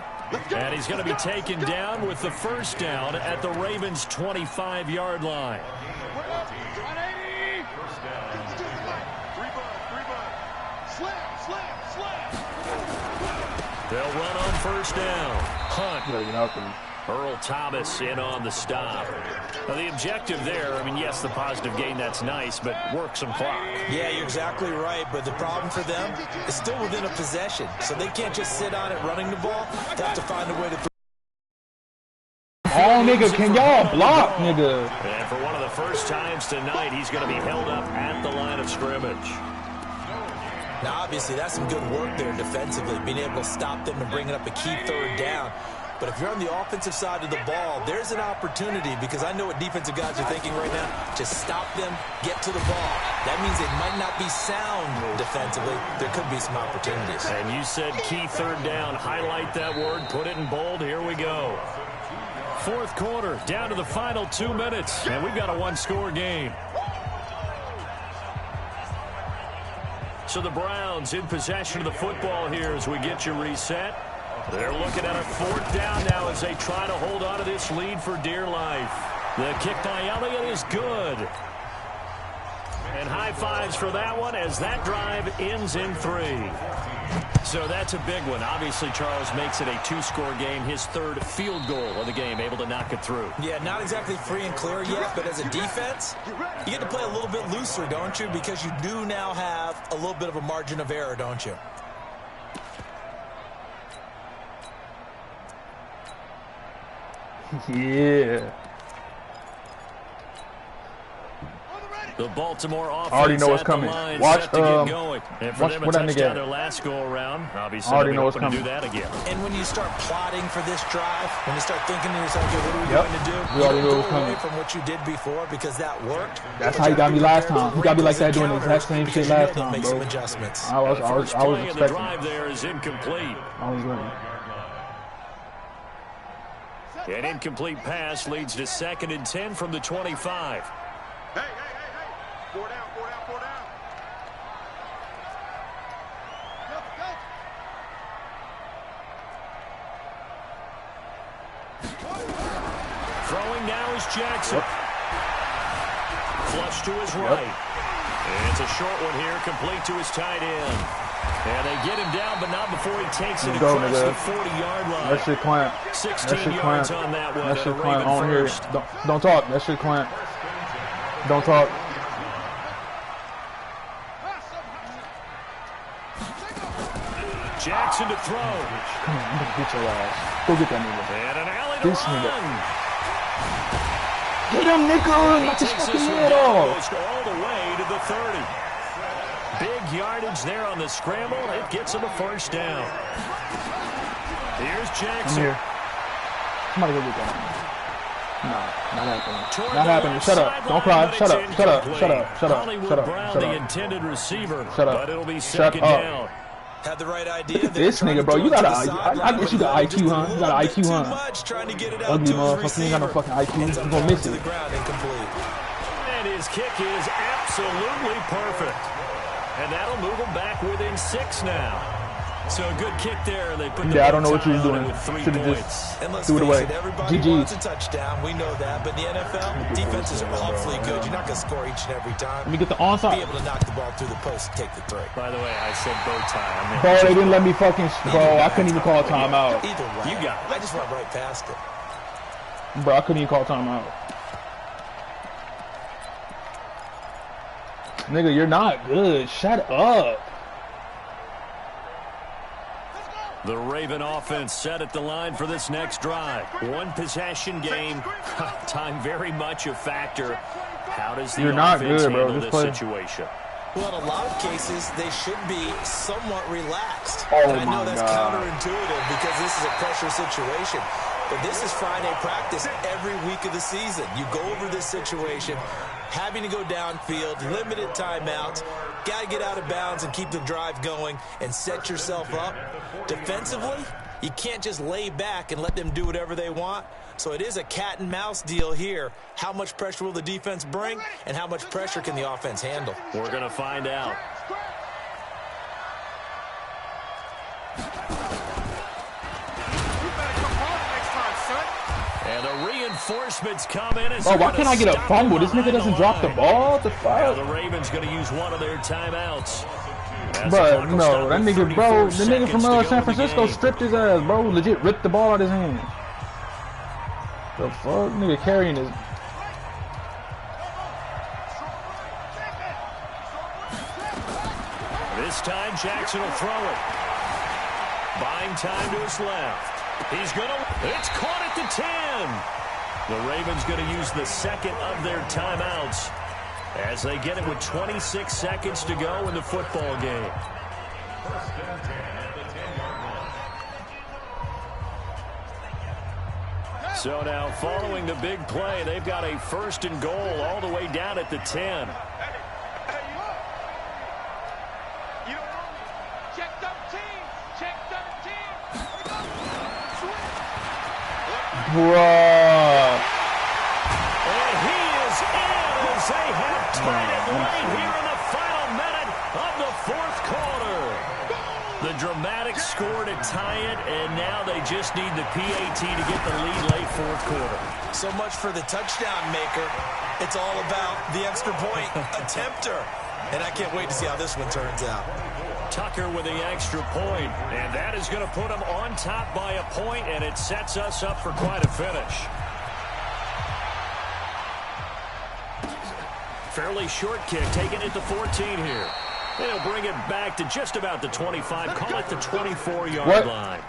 And he's going to be taken down with the 1st down at the Ravens' 25-yard line. They'll run on 1st down. Hunt. Earl Thomas in on the stop. Now, the objective there, I mean, yes, the positive gain, that's nice, but work some clock. Yeah, you're exactly right, but the problem for them is still within a possession, so they can't just sit on it running the ball. They have to find a way to... Oh, nigga, can y'all block, nigga? And for one of the first times tonight, he's going to be held up at the line of scrimmage. Now, obviously, that's some good work there defensively, being able to stop them and bringing up a key 3rd down. But if you're on the offensive side of the ball, there's an opportunity, because I know what defensive guys are thinking right now. Just stop them, get to the ball. That means they might not be sound defensively. There could be some opportunities. And you said key 3rd down. Highlight that word. Put it in bold. Here we go. 4th quarter, down to the final 2 minutes. And we've got a 1-score game. So the Browns in possession of the football here as we get you reset. They're looking at a 4th down now as they try to hold on to this lead for dear life. The kick by Elliott is good. And high fives for that one as that drive ends in 3. So that's a big one. Obviously, Charles makes it a 2-score game. His 3rd field goal of the game, able to knock it through. Yeah, not exactly free and clear yet, but as a defense, you get to play a little bit looser, don't you? Because you do now have a little bit of a margin of error, don't you? Yeah. The Baltimore offense I already know what's coming. Watch going. And for watch them, where that nigga touchdown at. their last go around. Obviously, I already know what's going to coming. do that again. And when you start plotting for this drive, when you start thinking to yourself, okay, what are we going to do? We already know you what's go away coming. from what you did before because that worked. That's how you got me last time. You got me like that doing the exact same shit last time, Make bro. some adjustments. I was First play of the expecting. drive there is incomplete. I was ready. An incomplete pass leads to 2nd and 10 from the 25. Hey. 4 down. Throwing now is Jackson. Flush to his right. And it's a short one here, complete to his tight end. And they get him down, but not before he takes it across the 40-yard line. That shit clamp. 16 yards on that one. That shit and a clamp. Raven I don't hear first. it. Don't talk. That shit clamp. Don't talk. Jackson to throw. Come on, I'm gonna get your ass. Go get that nigga. And an alley to This nigga. run. Get him, nigga! Knock his Takes fucking this one head down, off. goes all the way to the 30. Big yardage there on the scramble. It gets him a 1st down. Here's I'm Jackson. here. Somebody go get that. No, not happening. Toward Not the happening. left Shut up. sideline, Don't cry. but Shut it's up. Shut up. incomplete. Shut up. Shut up. Hollywood Shut up. Brown, Shut the up. intended receiver. Shut up. But it'll be Shut 2nd up. down. Had the right idea. This nigga, bro, you got I guess you got IQ, huh? You got IQ, huh? Ugly motherfucker, you ain't got no fucking IQ. You gonna miss it. And his kick is absolutely perfect. And that'll move him back within 6 now. So a good kick there. They put the Yeah, I don't know what you tie was on it doing. with 3 Should've points. just And let's threw it face away. it, everybody wants a GG. touchdown. We know that. But in the NFL, defenses are awfully good. You're not going to score each and every time. Let me get the Be onside. able to knock the ball through the post and take the three. By the way, I said bow tie. I meant Bro, they didn't let me fucking. Bro, I couldn't even call a timeout. Either way, You got it. I just went right past it. Bro, I couldn't even call timeout. Nigga, you're not good. Shut up. The Raven offense set at the line for this next drive. One possession game. Time very much a factor. How does the offense handle this situation? Well, in a lot of cases, they should be somewhat relaxed. Oh, and I know that's God. counterintuitive because this is a pressure situation. But this is Friday practice every week of the season. You go over this situation, having to go downfield, limited timeouts, got to get out of bounds and keep the drive going and set yourself up. Defensively, you can't just lay back and let them do whatever they want. So it is a cat and mouse deal here. How much pressure will the defense bring, and how much pressure can the offense handle? We're going to find out. And the reinforcements come in. Bro, why can't I get a fumble? This nigga doesn't drop the ball. What the Now fuck? the Ravens going to use one of their timeouts. As the Bro, clock will no, stop that with nigga, bro, 34 the nigga from seconds to go San in the Francisco game. stripped his ass, bro. Legit ripped the ball out of his hand. The fuck? Nigga carrying his... This time Jackson will throw it. Buying time to his left. He's going to... It's caught at the 10. The Ravens going to use the second of their timeouts as they get it with 26 seconds to go in the football game. So now following the big play, they've got a first and goal all the way down at the 10. Bruh. And he is in as they have tied it right here in the final minute of the fourth quarter. The dramatic score to tie it, and now they just need the PAT to get the lead late fourth quarter. So much for the touchdown maker. It's all about the extra point attempter. And I can't wait to see how this one turns out. Tucker with the extra point, and that is going to put them on top by a point, and it sets us up for quite a finish. Fairly short kick, taken at the 14 here. And he'll bring it back to just about the 25, call it the 24-yard line.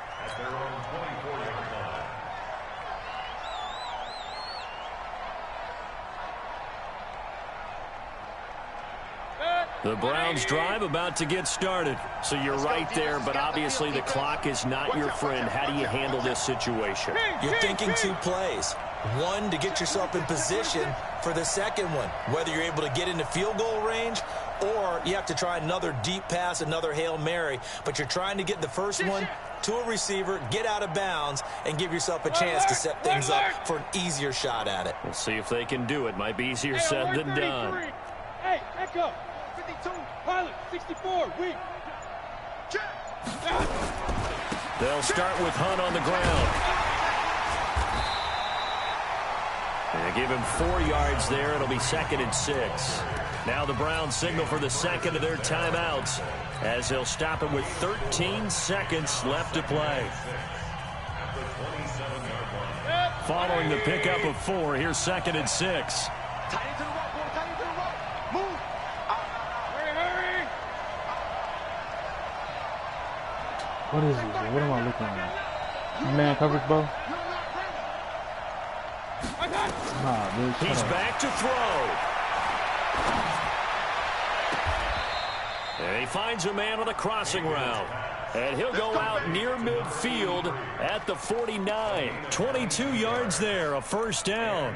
The Browns drive about to get started. So you're right there, but obviously the clock is not your friend. How do you handle this situation? You're thinking two plays. One, to get yourself in position for the second one, whether you're able to get into field goal range or you have to try another deep pass, another Hail Mary. But you're trying to get the first one to a receiver, get out of bounds, and give yourself a chance to set things up for an easier shot at it. We'll see if they can do it. Might be easier said than done. Hey, echo. 52, pilot, 64, weak. They'll start with Hunt on the ground. And they give him 4 yards there. It'll be 2nd and 6. Now the Browns signal for the second of their timeouts as they'll stop it with 13 seconds left to play. Following the pickup of 4, here's 2nd and 6. Move. Hurry. What is this? What am I looking at? Man coverage, bro? Nah, dude. He's back to throw. And he finds a man on the crossing route. And he'll go out near midfield at the 49. 22 yards there, a first down.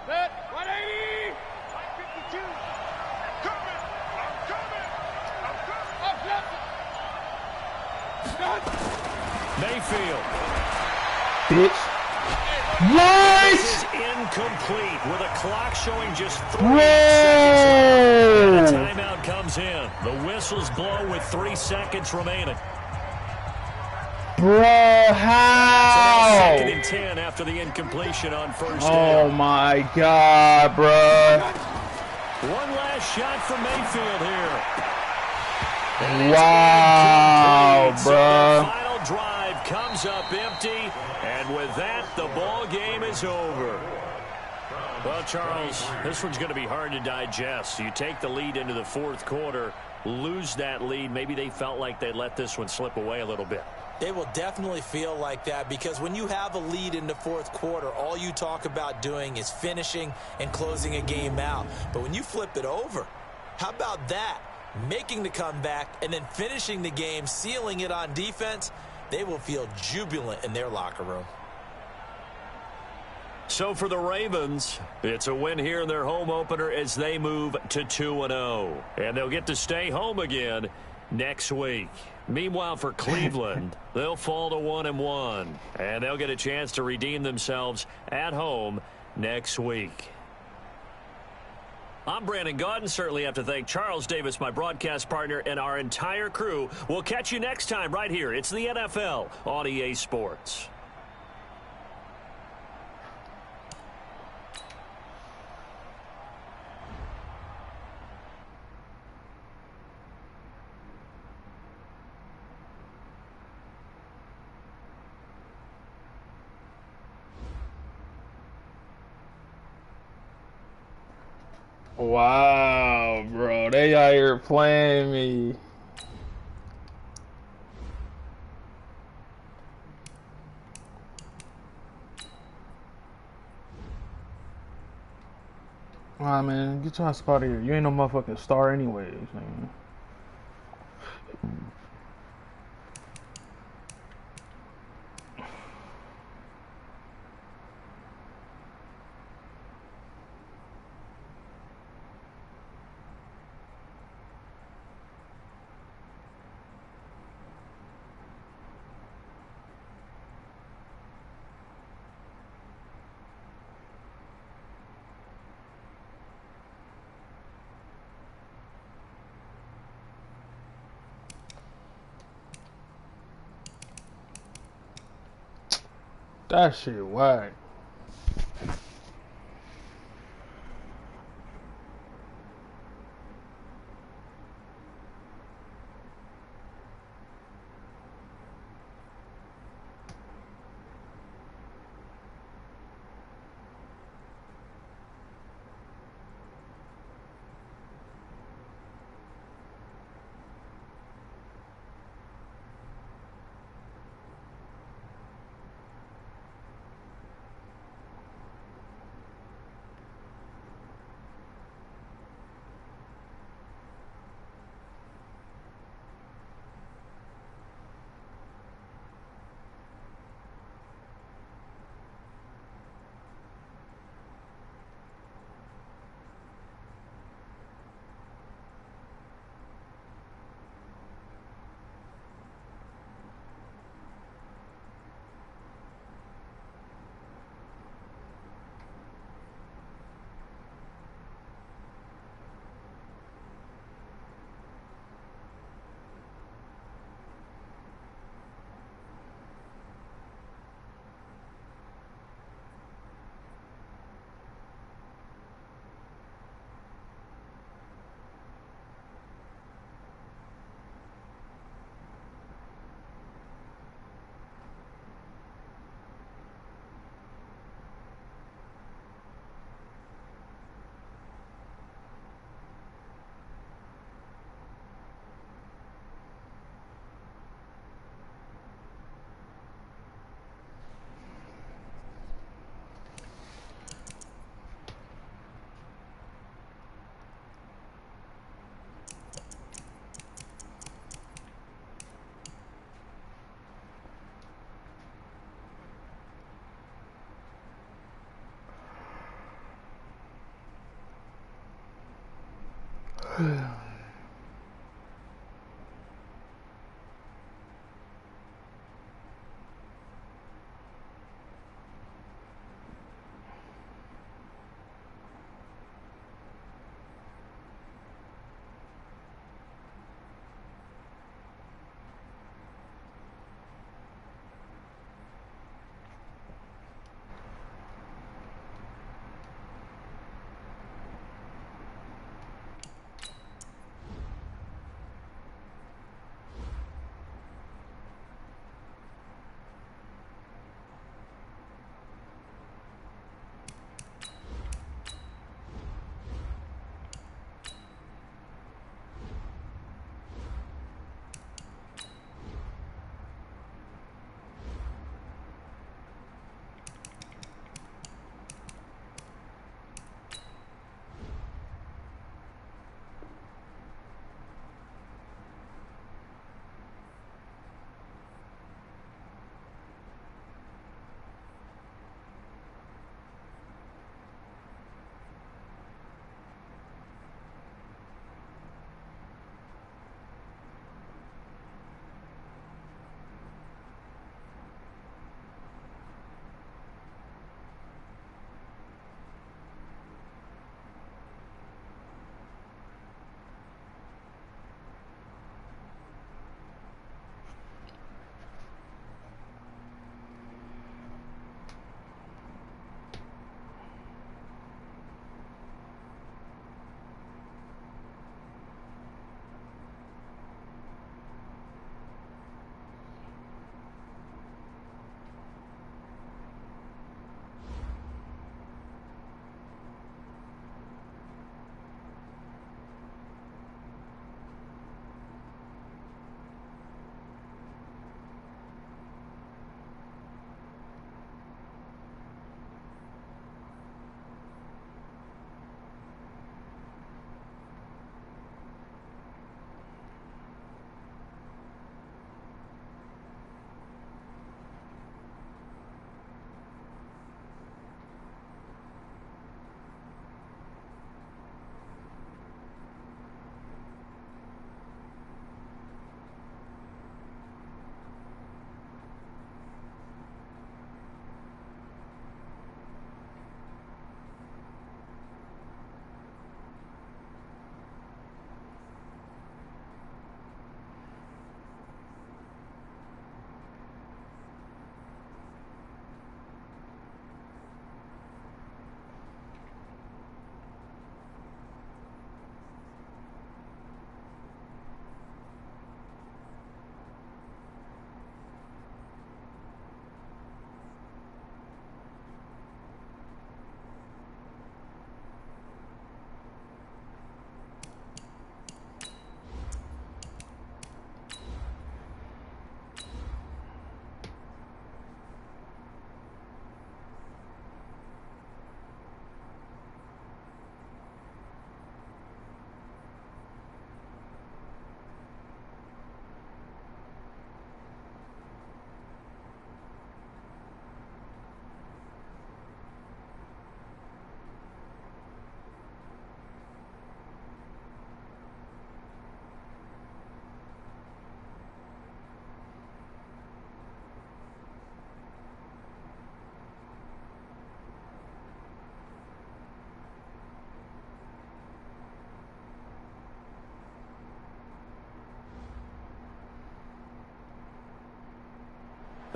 Set. 180. 52. Coming. I'm coming. Mayfield. Bitch. What? This is incomplete with a clock showing just 3 seconds left. And a timeout comes in. The whistles blow with 3 seconds remaining. Bruh, So how? 2nd and 10 after the incompletion on first Oh down. my God, bruh. One last shot from Mayfield here. Wow, So the bruh. final drive comes up empty, and with that, the ball game is over. Well, Charles, this one's going to be hard to digest. You take the lead into the fourth quarter, lose that lead. Maybe they felt like they let this one slip away a little bit. They will definitely feel like that because when you have a lead in the fourth quarter, all you talk about doing is finishing and closing a game out. But when you flip it over, how about that? Making the comeback and then finishing the game, sealing it on defense, they will feel jubilant in their locker room. So for the Ravens, it's a win here in their home opener as they move to 2-0. And they'll get to stay home again next week. Meanwhile, for Cleveland, they'll fall to 1-1, and they'll get a chance to redeem themselves at home next week. I'm Brandon Gaudin. Certainly have to thank Charles Davis, my broadcast partner, and our entire crew. We'll catch you next time right here. It's the NFL on EA Sports. Wow, bro. They out here playing me. Wow, man. Get your ass out of here. You ain't no motherfucking star anyways, man. That shit whack.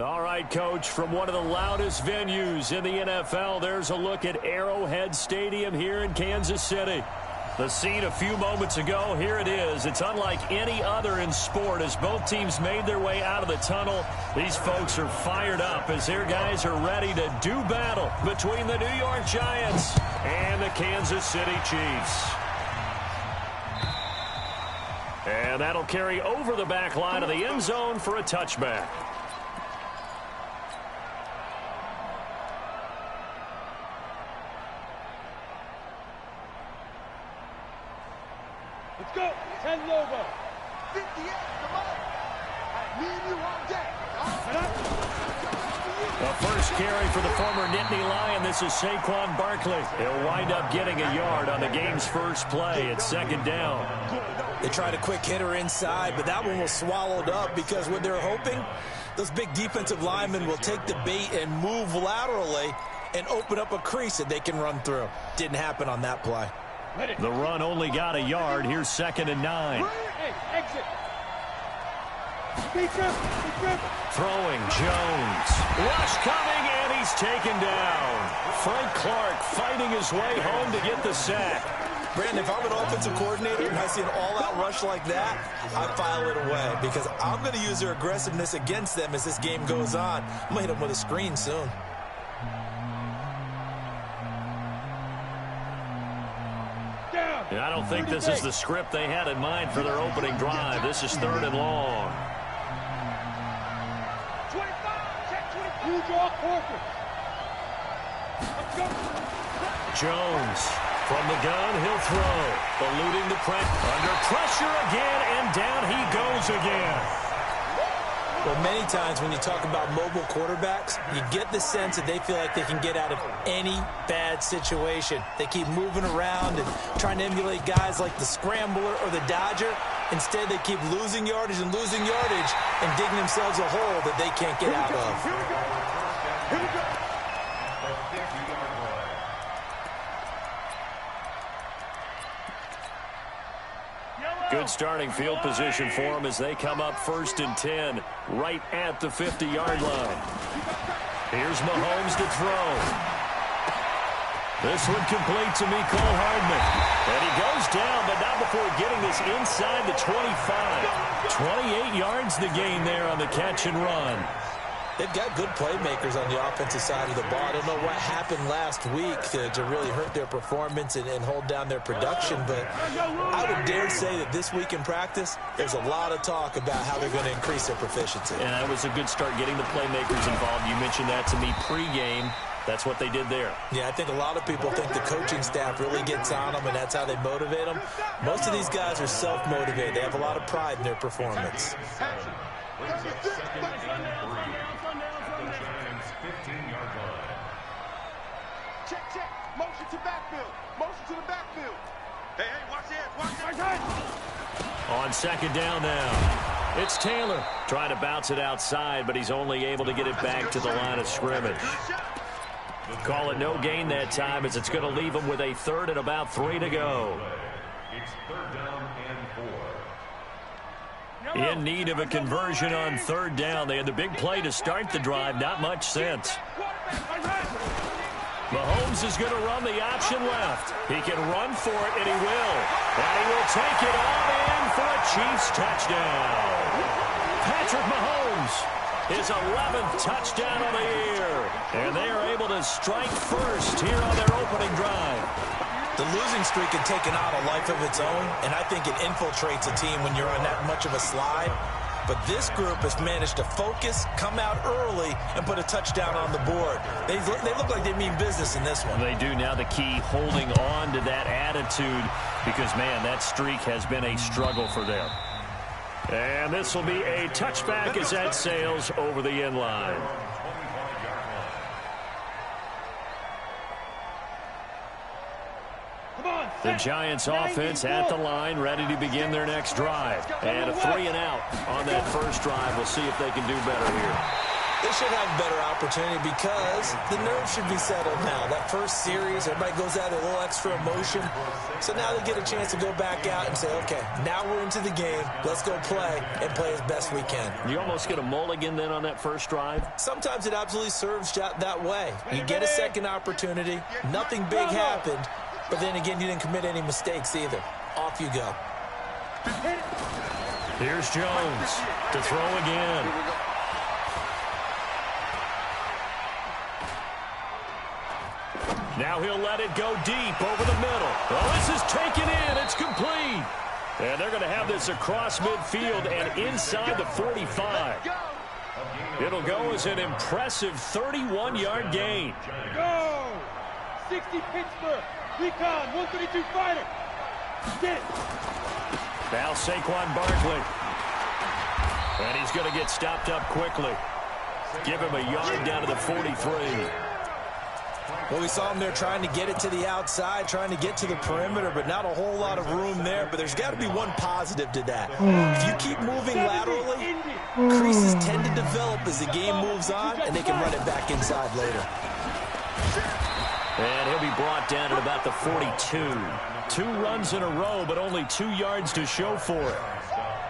All right, Coach, from one of the loudest venues in the NFL, there's a look at Arrowhead Stadium here in Kansas City. The scene a few moments ago, here it is. It's unlike any other in sport as both teams made their way out of the tunnel. These folks are fired up as their guys are ready to do battle between the New York Giants and the Kansas City Chiefs. And that'll carry over the back line of the end zone for a touchback. Let's go. 10 logo. 58, come on. Me and you all day. The first carry for the former Nittany Lion. This is Saquon Barkley. He'll wind up getting a yard on the game's first play. It's second down. They tried a quick hitter inside, but that one was swallowed up because what they're hoping, those big defensive linemen will take the bait and move laterally and open up a crease that they can run through. Didn't happen on that play. The run only got a yard. Here's 2nd and 9. Hey, exit. Throwing Jones. Rush coming, and he's taken down. Frank Clark fighting his way home to get the sack. Brandon, if I'm an offensive coordinator and I see an all-out rush like that, I file it away because I'm going to use their aggressiveness against them as this game goes on. I'm going to hit them with a screen soon. And I don't think this is the script they had in mind for their opening drive. This is 3rd and long. 25, check 25. You draw corporate. Let's go. Jones from the gun, he'll throw. Eluding the pressure. Under pressure again, and down he goes again. Well, many times when you talk about mobile quarterbacks, you get the sense that they feel like they can get out of any bad situation. They keep moving around and trying to emulate guys like the Scrambler or the Dodger. Instead, they keep losing yardage and digging themselves a hole that they can't get out of. Here we go. Here we go. Good starting field position for them as they come up 1st and 10, right at the 50-yard line. Here's Mahomes to throw. This one complete to Mecole Hardman. And he goes down, but not before getting this inside the 25. 28 yards the gain there on the catch and run. They've got good playmakers on the offensive side of the ball. I don't know what happened last week to really hurt their performance and hold down their production, but I would dare say that this week in practice, there's a lot of talk about how they're going to increase their proficiency. And that was a good start getting the playmakers involved. You mentioned that to me pregame. That's what they did there. Yeah, I think a lot of people think the coaching staff really gets on them, and that's how they motivate them. Most of these guys are self-motivated. They have a lot of pride in their performance. Check. Motion to backfield. Motion to the backfield. Hey, watch this. On 2nd down now. It's Taylor trying to bounce it outside, but he's only able to get it back to the line of scrimmage. Call it no gain that time as it's going to leave him with a 3rd and about 3 to go. It's 3rd down and 4. In need of a conversion on 3rd down. They had the big play to start the drive. Not much sense. Mahomes is going to run the option left. He can run for it, and he will. And he will take it on in for a Chiefs touchdown. Patrick Mahomes, his 11th touchdown of the year. And they are able to strike first here on their opening drive. The losing streak had taken on a life of its own, and I think it infiltrates a team when you're on that much of a slide. But this group has managed to focus, come out early, and put a touchdown on the board. They look like they mean business in this one. They do. Now the key, holding on to that attitude, because, man, that streak has been a struggle for them. And this will be a touchback as that sails over the end line. The Giants offense at the line, ready to begin their next drive. And a 3 and out on that first drive. We'll see if they can do better here. They should have a better opportunity because the nerves should be settled now. That first series, everybody goes out with a little extra emotion. So now they get a chance to go back out and say, okay, now we're into the game. Let's go play and play as best we can. You almost get a mulligan then on that first drive? Sometimes it absolutely serves that way. You get a second opportunity. Nothing big happened. But then again, you didn't commit any mistakes either. Off you go. Here's Jones to throw again. Now he'll let it go deep over the middle. Oh, this is taken in. It's complete. And they're going to have this across midfield and inside the 45. It'll go as an impressive 31-yard gain. Go! 60 Pittsburgh. Recon, 132 fighter. Get it. Now Saquon Barkley. And he's going to get stopped up quickly. Give him a yard down to the 43. Well, we saw him there trying to get it to the outside, trying to get to the perimeter, but not a whole lot of room there. But there's got to be one positive to that. If you keep moving laterally, creases tend to develop as the game moves on, and they can run it back inside later. And he'll be brought down at about the 42. 2 runs in a row, but only 2 yards to show for it.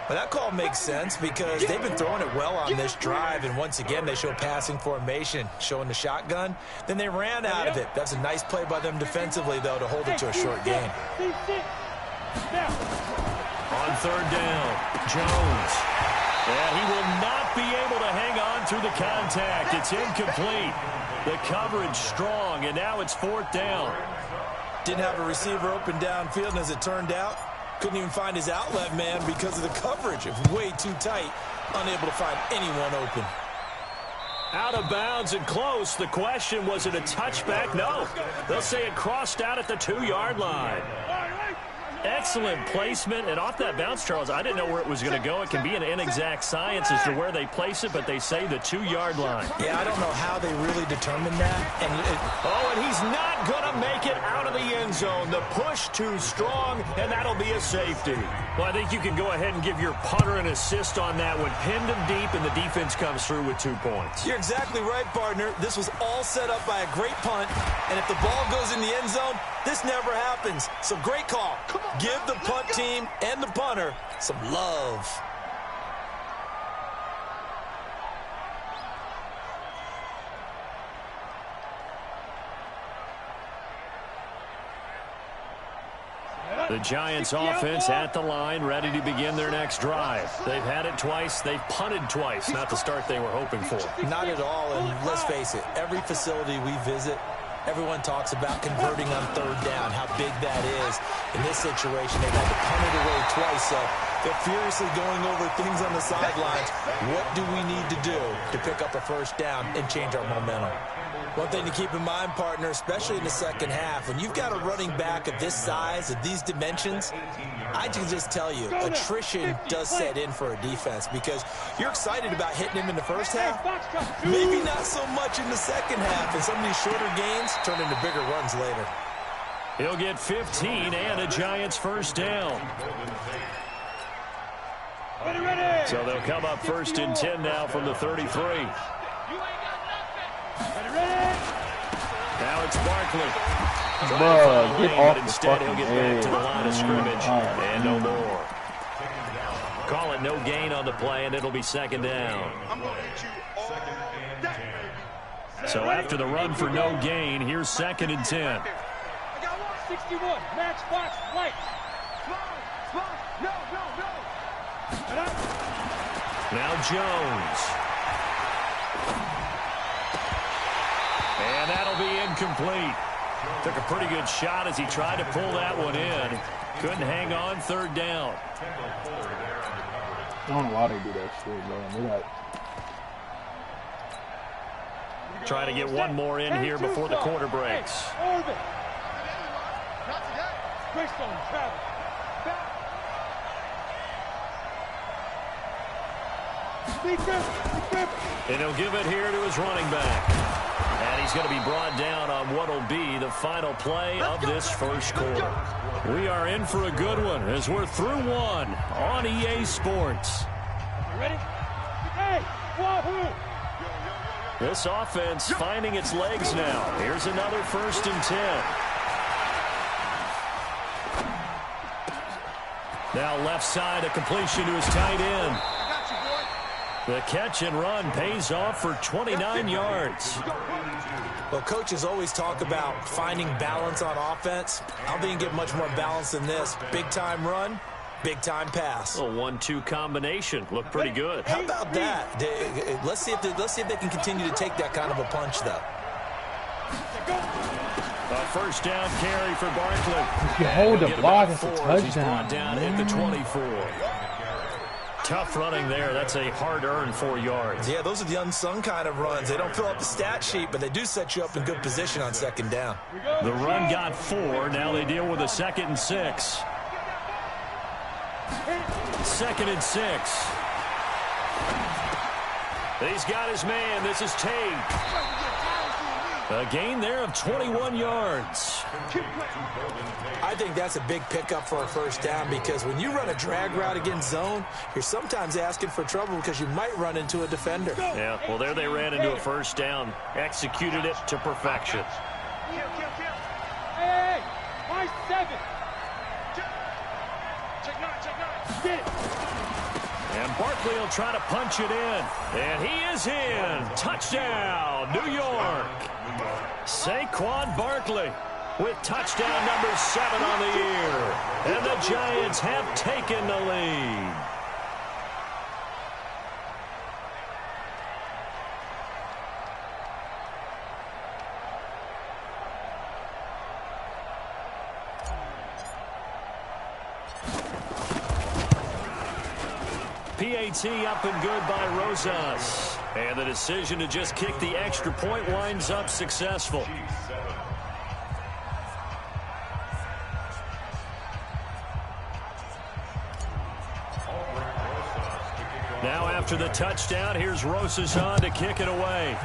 Well, that call makes sense because they've been throwing it well on this drive, and once again, they show passing formation, showing the shotgun. Then they ran out of it. That's a nice play by them defensively, though, to hold it to a short gain. On third down, Jones. And he will not be able to hang on through the contact. It's incomplete. The coverage strong, and now it's fourth down. Didn't have a receiver open downfield, and as it turned out, couldn't even find his outlet man because of the coverage. It was way too tight, unable to find anyone open. Out of bounds and close. The question, was it a touchback? No. They'll say it crossed out at the 2-yard line. Excellent placement, and off that bounce, Charles, I didn't know where it was going to go. It can be an inexact science as to where they place it, but they say the 2-yard line. Yeah, I don't know how they really determined that. And he's not going to make it out of the end zone. The push too strong, and that'll be a safety. Well, I think you can go ahead and give your punter an assist on that one. Pinned him deep, and the defense comes through with 2 points. You're exactly right, partner. This was all set up by a great punt, and if the ball goes in the end zone, this never happens. So great call. Give the punt team and the punter some love. The Giants offense at the line, ready to begin their next drive. They've had it twice. They've punted twice. Not the start they were hoping for. Not at all, and let's face it, every facility we visit, everyone talks about converting on third down, how big that is. In this situation, they've had to punt it away twice, so they're furiously going over things on the sidelines. What do we need to do to pick up a first down and change our momentum? One thing to keep in mind, partner, especially in the second half, when you've got a running back of this size, of these dimensions, I can just tell you, attrition does set in for a defense because you're excited about hitting him in the first half, maybe not so much in the second half, and some of these shorter gains turn into bigger runs later. He'll get 15 and a Giants first down. So they'll come up first and 10 now from the 33. Now it's Barkley. Bro, get off the instead, he'll fucking get back edge. to the line of scrimmage. And no more. Call it no gain on the play, and it'll be second down. So after the run for no gain, here's second and 10. 61, match box, right. Now Jones. And that'll be incomplete. Took a pretty good shot as he tried to pull that one in. Couldn't hang on, third down. I don't know why they do that shit, bro. They got... Try to get one more in here before the quarter breaks. And he'll give it here to his running back. And he's going to be brought down on what will be the final play of this first quarter. We are in for a good one as we're through one on EA Sports. You ready? Hey, Wahoo! This offense finding its legs now. Here's another 1st and 10. Now left side, a completion to his tight end. The catch and run pays off for 29 yards. Well, coaches always talk about finding balance on offense. I don't think you get much more balance than this. Big-time run, big-time pass. A 1-2 combination. Looked pretty good. How about that? Let's see if they can continue to take that kind of a punch, though. A 1st down carry for Barkley. If you hold the block, it's a touchdown. Brought down at the 24. Tough running there. That's a hard-earned 4 yards. Yeah, those are the unsung kind of runs. They don't fill up the stat sheet, but they do set you up in good position on 2nd down. The run got 4. Now they deal with a 2nd and 6. 2nd and 6. He's got his man. This is Tate. A gain there of 21 yards. I think that's a big pickup for a 1st down because when you run a drag route against zone, you're sometimes asking for trouble because you might run into a defender. Yeah, well, there they ran into a 1st down. Executed it to perfection. Hey, my 7. Check 9. Get it. And Barkley will try to punch it in. And he is in. Touchdown, New York. Saquon Barkley with touchdown number 7 on the year. And the Giants have taken the lead. PAT up and good by Rosas. And the decision to just kick the extra point winds up successful. Now after the touchdown, here's Rosas on to kick it away.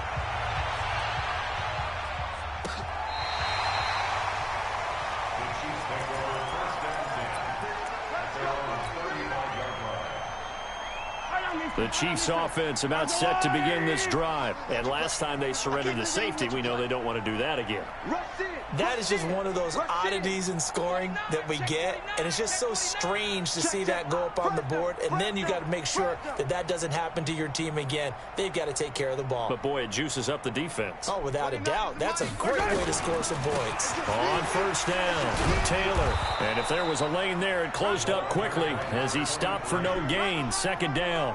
The Chiefs offense about set to begin this drive. And last time they surrendered to safety, we know they don't want to do that again. That is just one of those oddities in scoring that we get. And it's just so strange to see that go up on the board. And then you got to make sure that that doesn't happen to your team again. They've got to take care of the ball. But, boy, it juices up the defense. Oh, without a doubt. That's a great way to score some points. On 1st down, Taylor. And if there was a lane there, it closed up quickly as he stopped for no gain. 2nd down.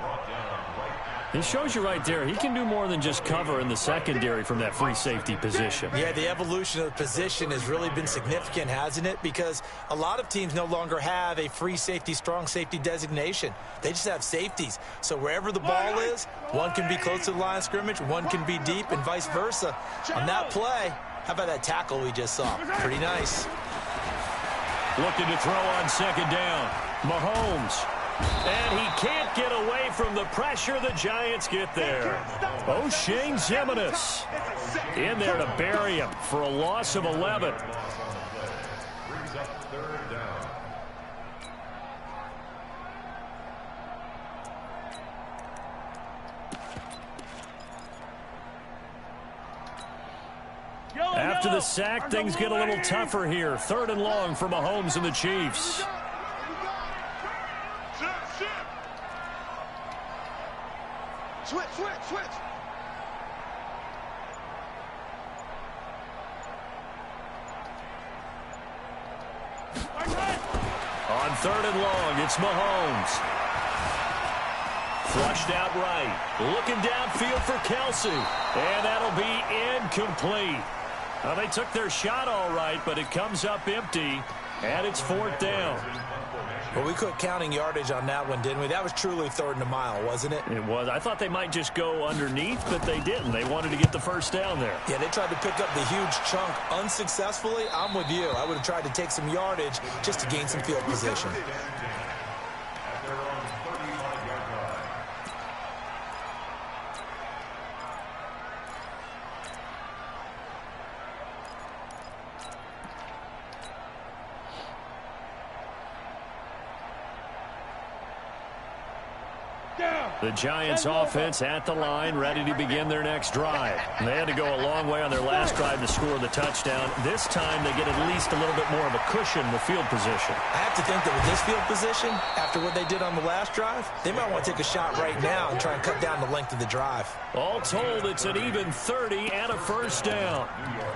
It shows you right there, he can do more than just cover in the secondary from that free safety position. Yeah, the evolution of the position has really been significant, hasn't it? Because a lot of teams no longer have a free safety, strong safety designation. They just have safeties. So wherever the ball is, one can be close to the line of scrimmage, one can be deep, and vice versa. On that play, how about that tackle we just saw? Pretty nice. Looking to throw on 2nd down. Mahomes. And he can't get away from the pressure. The Giants get there. O'Shane Ximines in there to bury him for a loss of 11. Brings up 3rd down. After the sack, things get a little tougher here. 3rd and long for Mahomes and the Chiefs. Switch. On 3rd and long, it's Mahomes. Flushed out right. Looking downfield for Kelsey. And that'll be incomplete. Well, they took their shot all right, but it comes up empty. And it's 4th down. Well, we quit counting yardage on that one, didn't we? That was truly 3rd and a mile, wasn't it? It was. I thought they might just go underneath, but they didn't. They wanted to get the 1st down there. Yeah, they tried to pick up the huge chunk unsuccessfully. I'm with you. I would have tried to take some yardage just to gain some field position. At their own 35-yard line. The Giants offense at the line, ready to begin their next drive. They had to go a long way on their last drive to score the touchdown. This time they get at least a little bit more of a cushion with field position. I have to think that with this field position, after what they did on the last drive, they might want to take a shot right now and try and cut down the length of the drive. All told, it's an even 30 and a first down.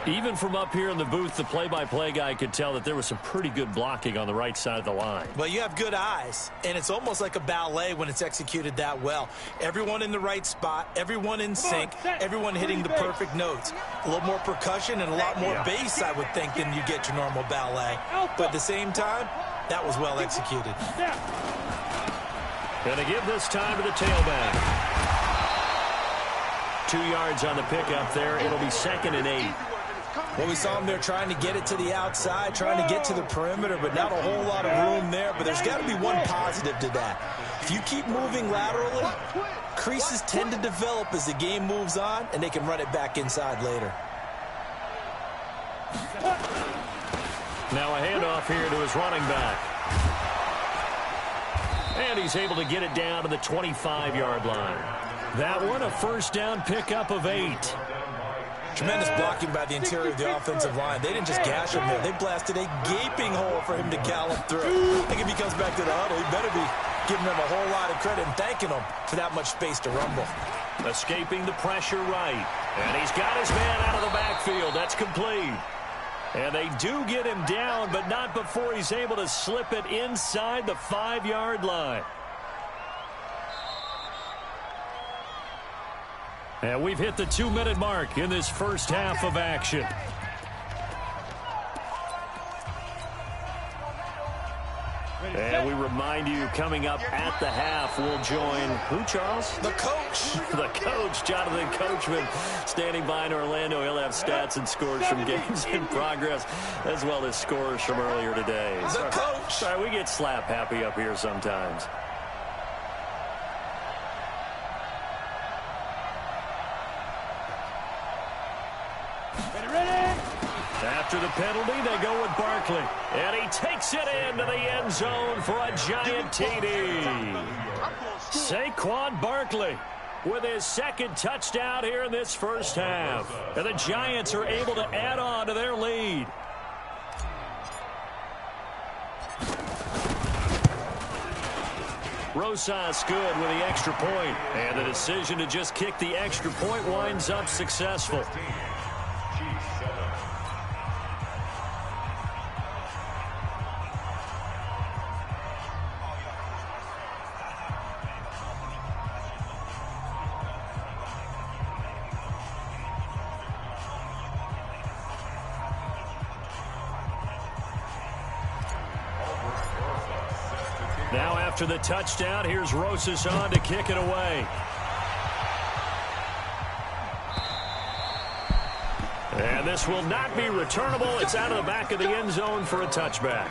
Even from up here in the booth, the play-by-play guy could tell that there was some pretty good blocking on the right side of the line. Well, you have good eyes, and it's almost like a ballet when it's executed that well. Everyone in the right spot, everyone in sync, everyone hitting the perfect notes. A little more percussion and a lot more bass, I would think, than you get your normal ballet. But at the same time, that was well executed. Going to give this time to the tailback. 2 yards on the pickup there. It'll be 2nd and 8. Well, we saw him there trying to get it to the outside, trying to get to the perimeter, but not a whole lot of room there. But there's got to be one positive to that. If you keep moving laterally, creases tend to develop as the game moves on, and they can run it back inside later. Now a handoff here to his running back. And he's able to get it down to the 25-yard line. That one, a first down pickup of 8. Tremendous blocking by the interior of the offensive line. They didn't just gash him there. They blasted a gaping hole for him to gallop through. I think if he comes back to the huddle, he better be giving them a whole lot of credit and thanking them for that much space to rumble. Escaping the pressure right. And he's got his man out of the backfield. That's complete. And they do get him down, but not before he's able to slip it inside the 5-yard line. And we've hit the 2-minute mark in this first half of action. And we remind you, coming up at the half, we'll join who, Charles? The coach. The coach, Jonathan Coachman, standing by in Orlando. He'll have stats and scores from games in progress, as well as scores from earlier today. The coach. Sorry, we get slap happy up here sometimes. After the penalty, they go with Barkley. And he takes it into the end zone for a giant TD. Saquon Barkley with his 2nd touchdown here in this first half. And the Giants are able to add on to their lead. Rosas good with the extra point. And the decision to just kick the extra point winds up successful. Now after the touchdown, here's Rosas on to kick it away. And this will not be returnable. It's out of the back of the end zone for a touchback.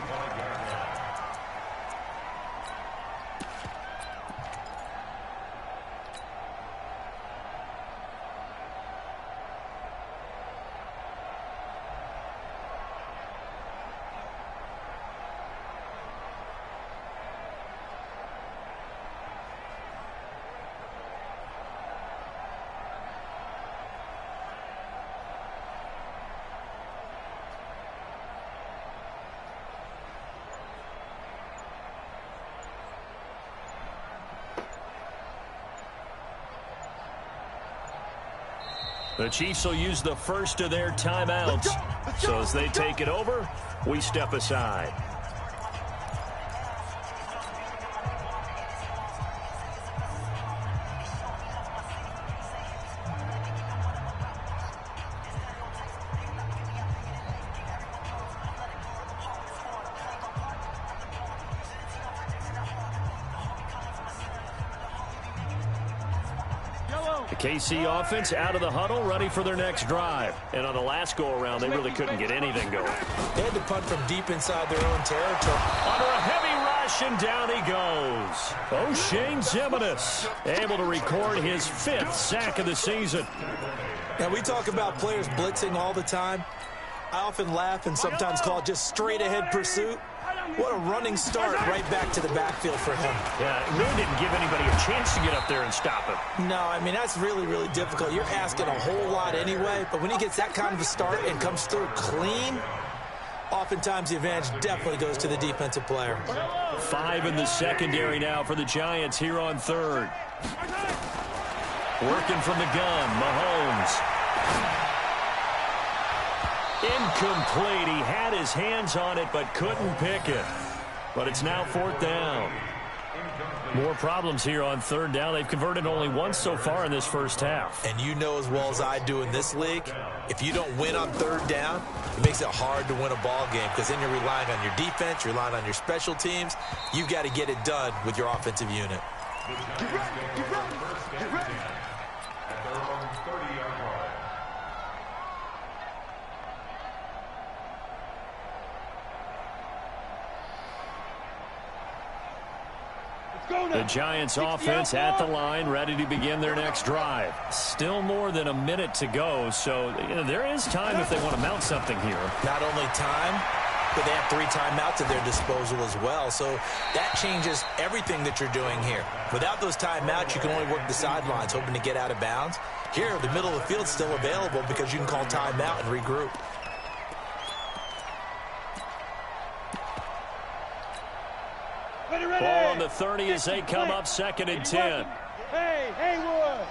The Chiefs will use the first of their timeouts. So as they take it over, we step aside. The KC offense out of the huddle, ready for their next drive. And on the last go-around, they really couldn't get anything going. They had to punt from deep inside their own territory. Under a heavy rush, and down he goes. O'Shane Ximines able to record his 5th sack of the season. Now, we talk about players blitzing all the time. I often laugh and sometimes call it just straight-ahead pursuit. What a running start right back to the backfield for him. Yeah, it really didn't give anybody a chance to get up there and stop him. No, I mean, that's really, really difficult. You're asking a whole lot anyway, but when he gets that kind of a start and comes through clean, oftentimes the advantage definitely goes to the defensive player. 5 in the secondary now for the Giants here on third. Working from the gun, Mahomes. Incomplete. He had his hands on it but couldn't pick it. But it's now 4th down. More problems here on 3rd down. They've converted only once so far in this first half. And you know as well as I do in this league, if you don't win on 3rd down, it makes it hard to win a ball game because then you're relying on your defense, you're relying on your special teams. You've got to get it done with your offensive unit. Get ready, get ready, get ready. At their own 30-yard line. The Giants offense at the line, ready to begin their next drive. Still more than a minute to go, so there is time if they want to mount something here. Not only time, but they have 3 timeouts at their disposal as well, so that changes everything that you're doing here. Without those timeouts, you can only work the sidelines, hoping to get out of bounds. Here, the middle of the field's still available because you can call timeout and regroup. Ball on the 30 as they come up 2nd and 10. Hey, Haywood.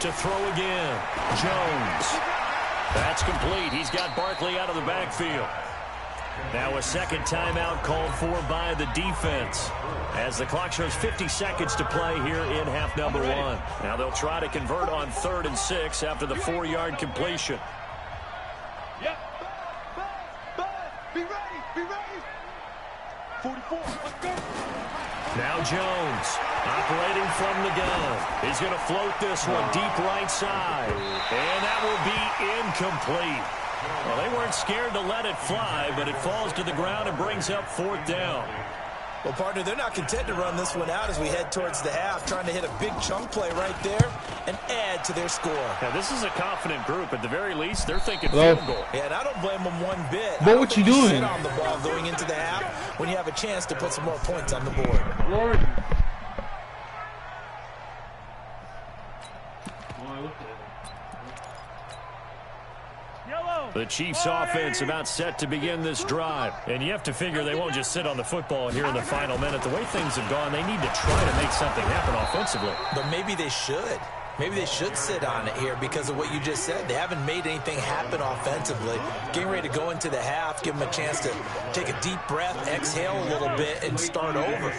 To throw again. Jones. That's complete. He's got Barkley out of the backfield. Now a second timeout called for by the defense as the clock shows 50 seconds to play here in half number 1. Now they'll try to convert on 3rd and 6 after the 4-yard completion. Yep. Be ready, be ready. 44, let's go. Now Jones, operating from the gun. He's going to float this one deep right side. And that will be incomplete. Well, they weren't scared to let it fly, but it falls to the ground and brings up 4th down. Well, partner, they're not content to run this one out as we head towards the half, trying to hit a big chunk play right there and add to their score. Now, this is a confident group. At the very least, they're thinking field goal. Yeah, and I don't blame them one bit. But what you doing? Sit on the ball going into the half when you have a chance to put some more points on the board. Lord. The Chiefs offense about set to begin this drive. And you have to figure they won't just sit on the football here in the final minute. The way things have gone, they need to try to make something happen offensively. But maybe they should. Maybe they should sit on it here because of what you just said. They haven't made anything happen offensively. Getting ready to go into the half, give them a chance to take a deep breath, exhale a little bit, and start over.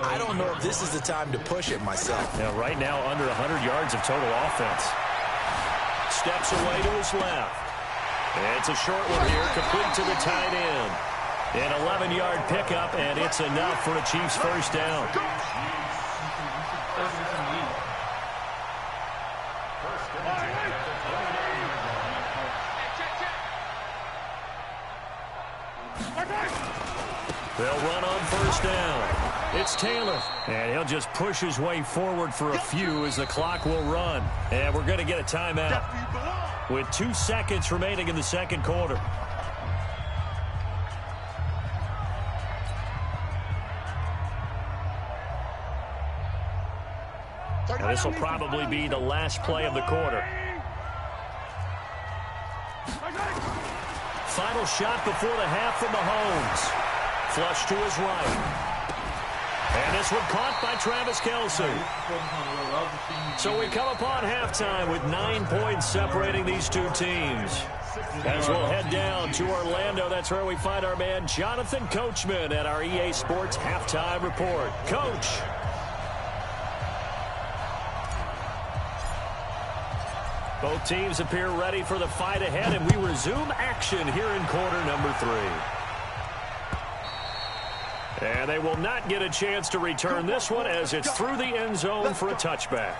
I don't know if this is the time to push it myself. Now, right now, under 100 yards of total offense. Steps away to his left. It's a short one here, complete to the tight end. An 11-yard pickup, and it's enough for a Chiefs first down. They'll run on first down. It's Taylor, and he'll just push his way forward for a few as the clock will run. And we're going to get a timeout with 2 seconds remaining in the second quarter. And this will probably be the last play of the quarter. Final shot before the half from Mahomes. Flush to his right. And this one caught by Travis Kelce. So we come upon halftime with 9 points separating these two teams. As we'll head down to Orlando, that's where we find our man Jonathan Coachman at our EA Sports Halftime Report. Coach. Both teams appear ready for the fight ahead, and we resume action here in quarter number 3. And they will not get a chance to return this one as it's through the end zone for a touchback.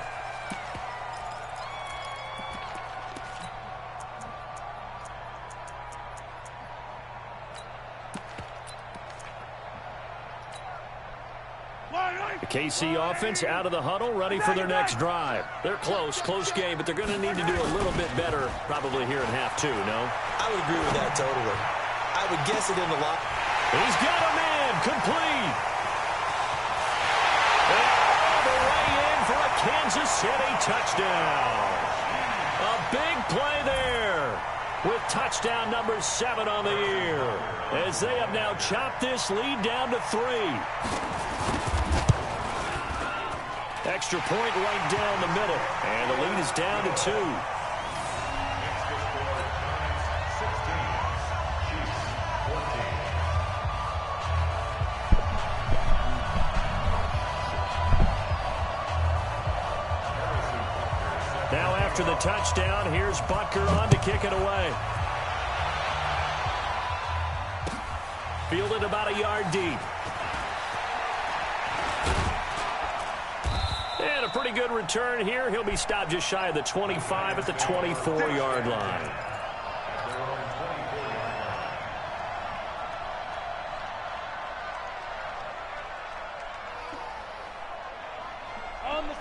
The KC offense out of the huddle, ready for their next drive. They're close game, but they're going to need to do a little bit better probably here in half two, no? I would agree with that totally. I would guess it in the lock. He's got a man, complete. And all the way in for a Kansas City touchdown. A big play there with touchdown number 7 on the year, as they have now chopped this lead down to 3. Extra point right down the middle, and the lead is down to 2. Now after the touchdown, here's Butker on to kick it away. Fielded about a yard deep. And a pretty good return here. He'll be stopped just shy of the 25 at the 24-yard line.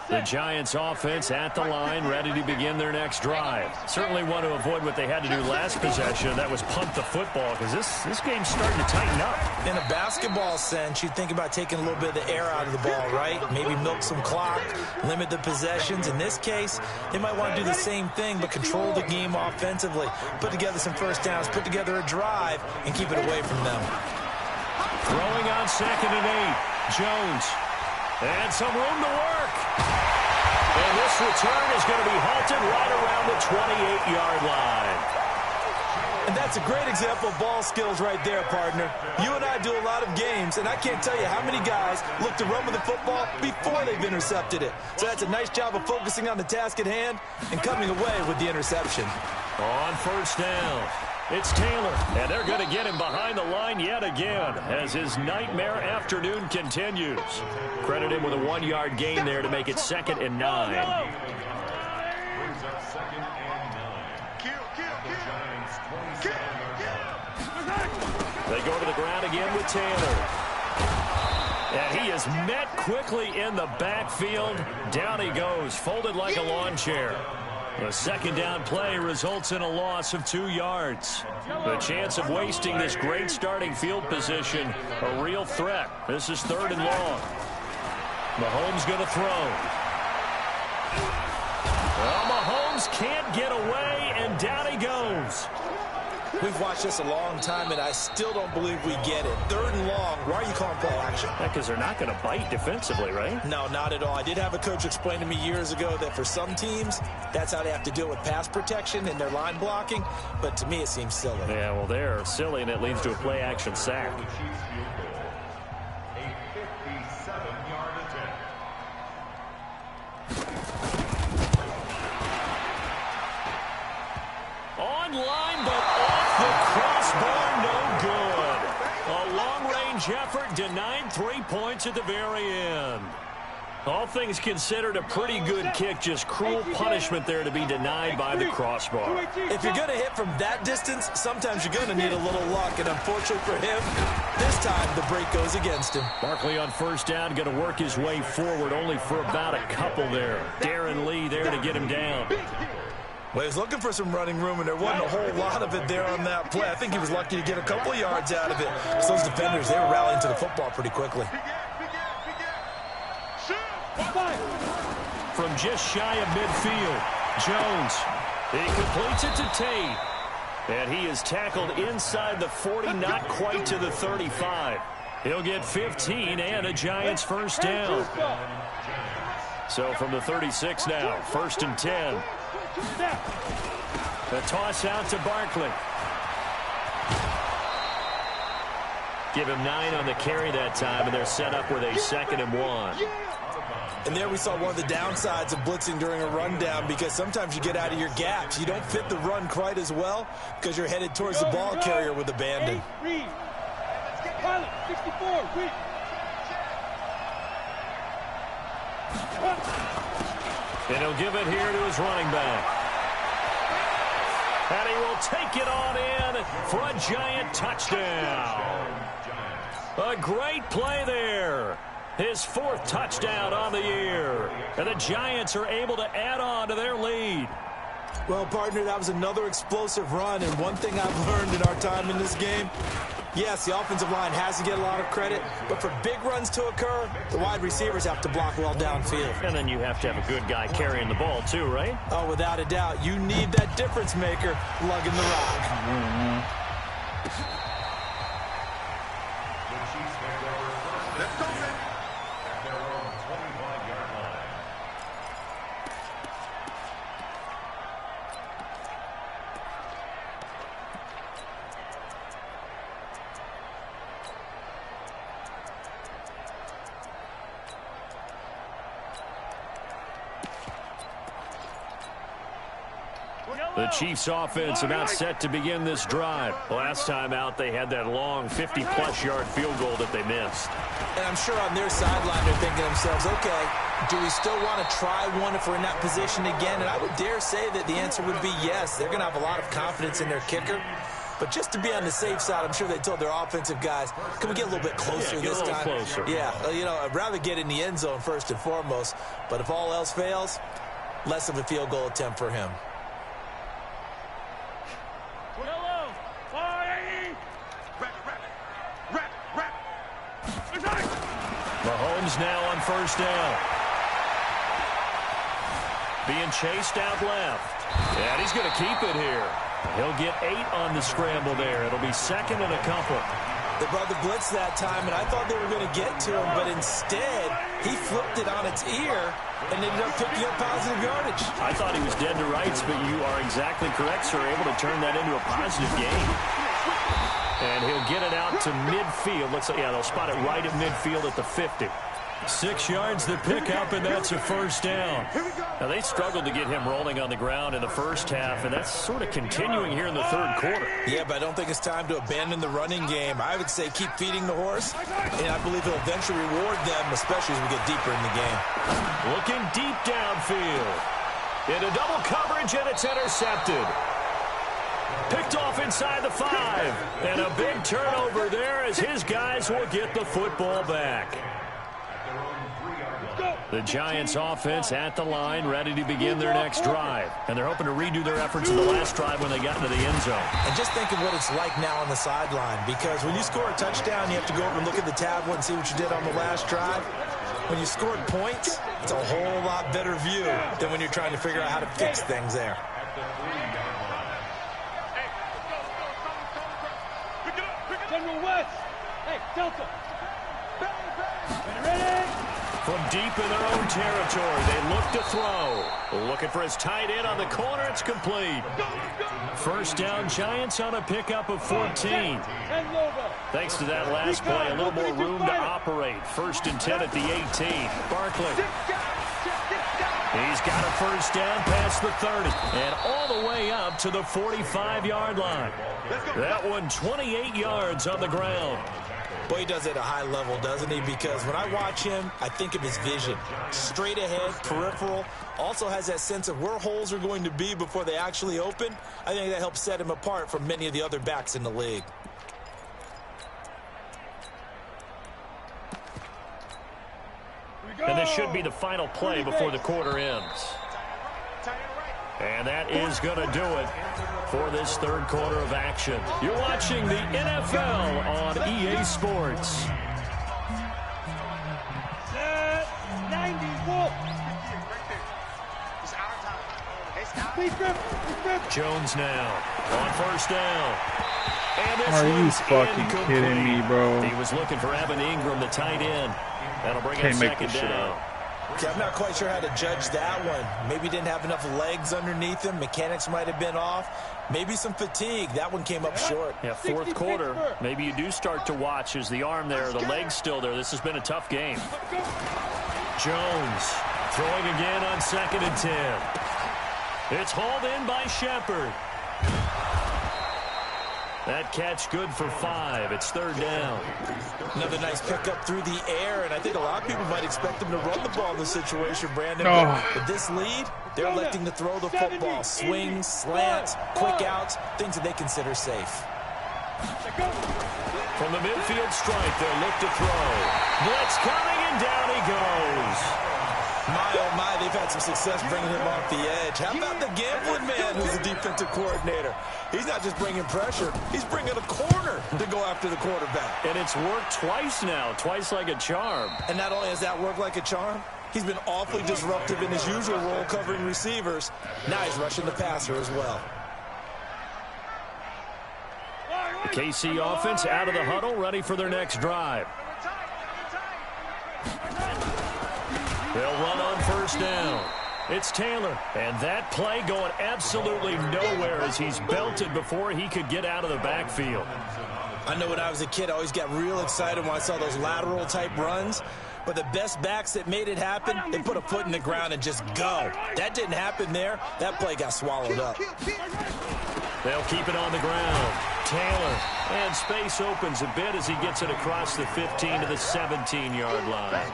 The Giants offense at the line, ready to begin their next drive. Certainly want to avoid what they had to do last possession. That was punt the football, because this game's starting to tighten up. In a basketball sense, you think about taking a little bit of the air out of the ball, right? Maybe milk some clock, limit the possessions. In this case, they might want to do the same thing, but control the game offensively. Put together some first downs, put together a drive, and keep it away from them. Throwing on 2nd and 8. Jones. And some room to work. And this return is going to be halted right around the 28-yard line. And that's a great example of ball skills right there, partner. You and I do a lot of games, and I can't tell you how many guys look to run with the football before they've intercepted it. So that's a nice job of focusing on the task at hand and coming away with the interception. On first down, it's Taylor, and they're going to get him behind the line yet again as his nightmare afternoon continues. Credit him with a 1-yard gain there to make it 2nd and 9. They go to the ground again with Taylor. And he is met quickly in the backfield. Down he goes, folded like a lawn chair. The 2nd down play results in a loss of 2 yards. The chance of wasting this great starting field position, a real threat. This is 3rd and long. Mahomes going to throw. Well, Mahomes can't get away, and down he goes. We've watched this a long time, and I still don't believe we get it. 3rd and long. Why are you calling play action? Because they're not going to bite defensively, right? No, not at all. I did have a coach explain to me years ago that for some teams, that's how they have to deal with pass protection and their line blocking. But to me, it seems silly. Yeah, well, they're silly, and it leads to a play-action sack. Online, but off the crossbar, no good. A long-range effort denied 3 points at the very end. All things considered, a pretty good kick, just cruel punishment there to be denied by the crossbar. If you're going to hit from that distance, sometimes you're going to need a little luck, and unfortunately for him, this time the break goes against him. Barkley on first down, going to work his way forward, only for about a couple there. Darren Lee there to get him down. Well, he was looking for some running room, and there wasn't a whole lot of it there on that play. I think he was lucky to get a couple yards out of it. Because those defenders, they were rallying to the football pretty quickly. From just shy of midfield, Jones. He completes it to Tate. And he is tackled inside the 40, not quite to the 35. He'll get 15 and a Giants first down. So from the 36 now, 1st and 10. The toss out to Barkley. Give him 9 on the carry that time, and they're set up with a 2nd and 1. And there we saw one of the downsides of blitzing during a rundown, because sometimes you get out of your gaps. You don't fit the run quite as well because you're headed towards the ball carrier with abandon. Reed. Pilot, 64, Reed. And he'll give it here to his running back. And he will take it on in for a Giant touchdown. A great play there. His 4th touchdown on the year. And the Giants are able to add on to their lead. Well, partner, that was another explosive run, and one thing I've learned in our time in this game, yes, the offensive line has to get a lot of credit, but for big runs to occur, the wide receivers have to block well downfield. And then you have to have a good guy carrying the ball too, right? Oh, without a doubt. You need that difference maker lugging the rock. Let's go, man. At their own 25-yard line. The Chiefs offense about set to begin this drive. Last time out, they had that long 50-plus yard field goal that they missed. And I'm sure on their sideline they're thinking to themselves, okay, do we still want to try one if we're in that position again? And I would dare say that the answer would be yes. They're going to have a lot of confidence in their kicker. But just to be on the safe side, I'm sure they told their offensive guys, can we get a little bit closer this time? Closer. Yeah, you know, I'd rather get in the end zone first and foremost. But if all else fails, less of a field goal attempt for him. Mahomes now on 1st down. Being chased out left. And he's going to keep it here. He'll get 8 on the scramble there. It'll be 2nd and a couple. They brought the blitz that time, and I thought they were going to get to him, but instead, he flipped it on its ear and ended up picking up positive yardage. I thought he was dead to rights, but you are exactly correct, sir. Able to turn that into a positive gain. And he'll get it out to midfield. Looks like, yeah, they'll spot it right at midfield at the 50. 6 yards the pickup, and that's a 1st down. Now, they struggled to get him rolling on the ground in the first half, and that's sort of continuing here in the 3rd quarter. Yeah, but I don't think it's time to abandon the running game. I would say keep feeding the horse, and I believe he'll eventually reward them, especially as we get deeper in the game. Looking deep downfield. Into double coverage, and it's intercepted. Picked off inside the 5. And a big turnover there as his guys will get the football back. The Giants offense at the line, ready to begin their next drive. And they're hoping to redo their efforts in the last drive when they got into the end zone. And just think of what it's like now on the sideline, because when you score a touchdown, you have to go over and look at the tablet and see what you did on the last drive. When you scored points, it's a whole lot better view than when you're trying to figure out how to fix things there. General West. Hey, Delta. Ready? From deep in their own territory, they look to throw. Looking for his tight end on the corner. It's complete. 1st down, Giants on a pickup of 14. Thanks to that last play, a little more room to operate. 1st and 10 at the 18. Barkley. He's got a 1st down past the 30. And all the way up to the 45-yard line. That one 28 yards on the ground. Boy, he does it at a high level, doesn't he? Because when I watch him, I think of his vision. Straight ahead, peripheral. Also has that sense of where holes are going to be before they actually open. I think that helps set him apart from many of the other backs in the league. And this should be the final play before the quarter ends. And that is going to do it for this 3rd quarter of action. You're watching the NFL on EA Sports. 90, Wolf. Jones now on 1st down. And this Are you one's fucking incomplete. kidding me, bro? He was looking for Evan Ingram, the tight end. That'll bring Can't up make 2nd this shit down. up. Okay, I'm not quite sure how to judge that one. Maybe didn't have enough legs underneath him. Mechanics might have been off. Maybe some fatigue. That one came up short. Yeah, 4th quarter. Maybe you do start to watch as the arm there, the leg's still there. This has been a tough game. Jones throwing again on 2nd and 10. It's hauled in by Shepard. That catch good for 5. It's 3rd down. Another nice pickup through the air, and I think a lot of people might expect him to run the ball in this situation, Brandon. Oh. With this lead, they're electing to throw the football. Swings, slants, quick outs, things that they consider safe. From the midfield stripe, they'll look to throw. Blitz coming and down he goes. My, oh my, they've had some success bringing him off the edge. How about the gambling man who's the defensive coordinator? He's not just bringing pressure, he's bringing a corner to go after the quarterback. And it's worked twice now, twice like a charm. And not only has that worked like a charm, he's been awfully disruptive in his usual role covering receivers. Now he's rushing the passer as well. The KC offense out of the huddle, ready for their next drive. They'll run on first down. It's Taylor, and that play going absolutely nowhere as he's belted before he could get out of the backfield. I know when I was a kid, I always got real excited when I saw those lateral-type runs. But the best backs that made it happen, they put a foot in the ground and just go. That didn't happen there. That play got swallowed up. They'll keep it on the ground. Taylor, and space opens a bit as he gets it across the 15 to the 17-yard line.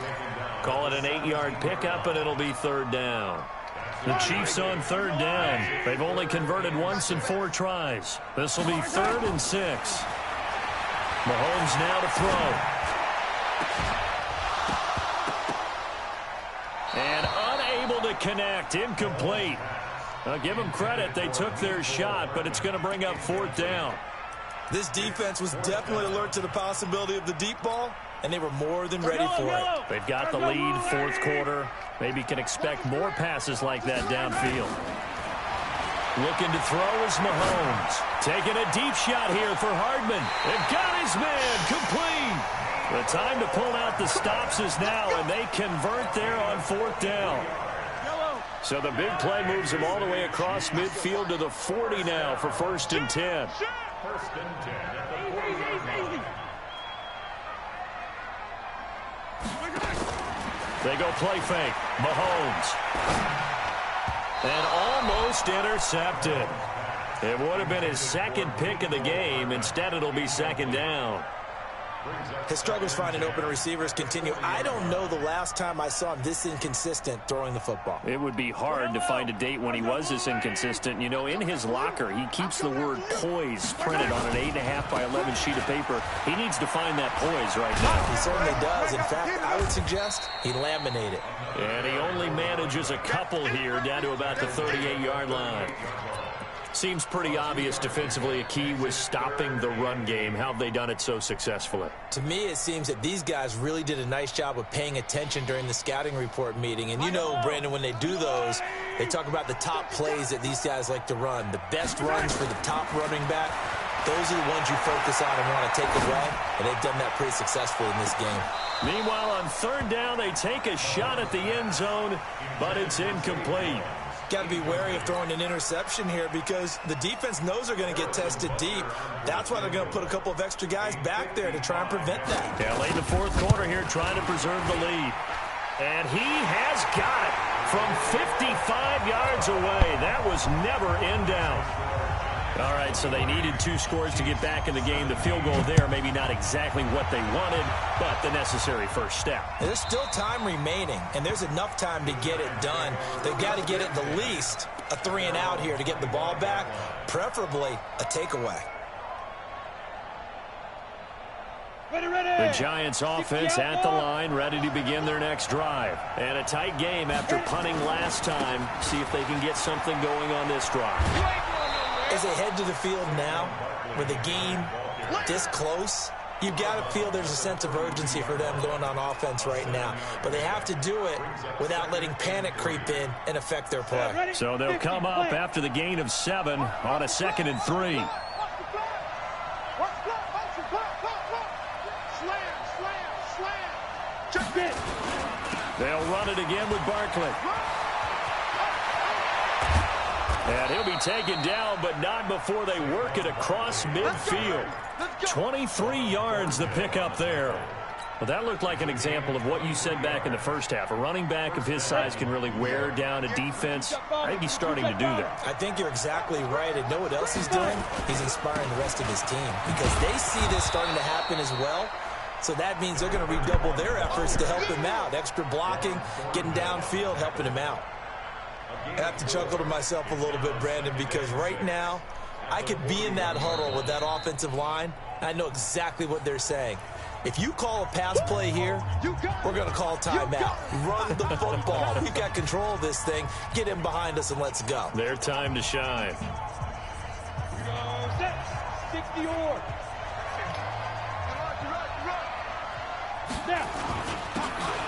Call it an 8-yard pickup, and it'll be third down. The Chiefs on third down. They've only converted once in 4 tries. This will be 3rd and 6. Mahomes now to throw. And unable to connect. Incomplete. I'll give them credit. They took their shot, but it's going to bring up 4th down. This defense was definitely alert to the possibility of the deep ball, and they were more than ready for it. They've got the lead, 4th quarter. Maybe can expect more passes like that downfield. Looking to throw is Mahomes. Taking a deep shot here for Hardman. They've got his man complete. The time to pull out the stops is now, and they convert there on 4th down. So the big play moves them all the way across midfield to the 40 now for 1st and 10. 1st and 10 at the 40-yard line. They go play fake. Mahomes. And almost intercepted. It would have been his 2nd pick of the game. Instead, it'll be 2nd down. His struggles finding open receivers continue. I don't know the last time I saw him this inconsistent throwing the football. It would be hard to find a date when he was this inconsistent. You know, in his locker, he keeps the word poise printed on an 8.5 by 11 sheet of paper. He needs to find that poise right now. He certainly does. In fact, I would suggest he laminate it. And he only manages a couple here down to about the 38-yard line. Seems pretty obvious defensively a key was stopping the run game. How have they done it so successfully? To me, it seems that these guys really did a nice job of paying attention during the scouting report meeting. And you know, Brandon, when they do those, they talk about the top plays that these guys like to run. The best runs for the top running back, those are the ones you focus on and want to take away. And they've done that pretty successfully in this game. Meanwhile, on 3rd down, they take a shot at the end zone, but it's incomplete. Got to be wary of throwing an interception here because the defense knows they're going to get tested deep. That's why they're going to put a couple of extra guys back there to try and prevent that. Yeah, late in the 4th quarter here trying to preserve the lead. And he has got it from 55 yards away. That was never in doubt. All right, so they needed 2 scores to get back in the game. The field goal there, maybe not exactly what they wanted, but the necessary first step. There's still time remaining, and there's enough time to get it done. They've got to get it the least a 3-and-out here to get the ball back, preferably a takeaway. The Giants offense at the line, ready to begin their next drive. And a tight game after punting last time. See if they can get something going on this drive. As they head to the field now, with the game this close, you've got to feel there's a sense of urgency for them going on offense right now. But they have to do it without letting panic creep in and affect their play. So they'll come up after the gain of 7 on a 2nd and 3. They'll run it again with Barkley. And he'll be taken down, but not before they work it across midfield. 23 yards the pickup there. Well, that looked like an example of what you said back in the first half. A running back of his size can really wear down a defense. I think he's starting to do that. I think you're exactly right. And know what else he's doing? He's inspiring the rest of his team because they see this starting to happen as well. So that means they're going to redouble their efforts to help him out. Extra blocking, getting downfield, helping him out. I have to chuckle to myself a little bit, Brandon, because right now I could be in that huddle with that offensive line. I know exactly what they're saying. If you call a pass play here, we're going to call timeout. Run the football. We've got control of this thing. Get him behind us and let's go. Their time to shine. Set. 60 or.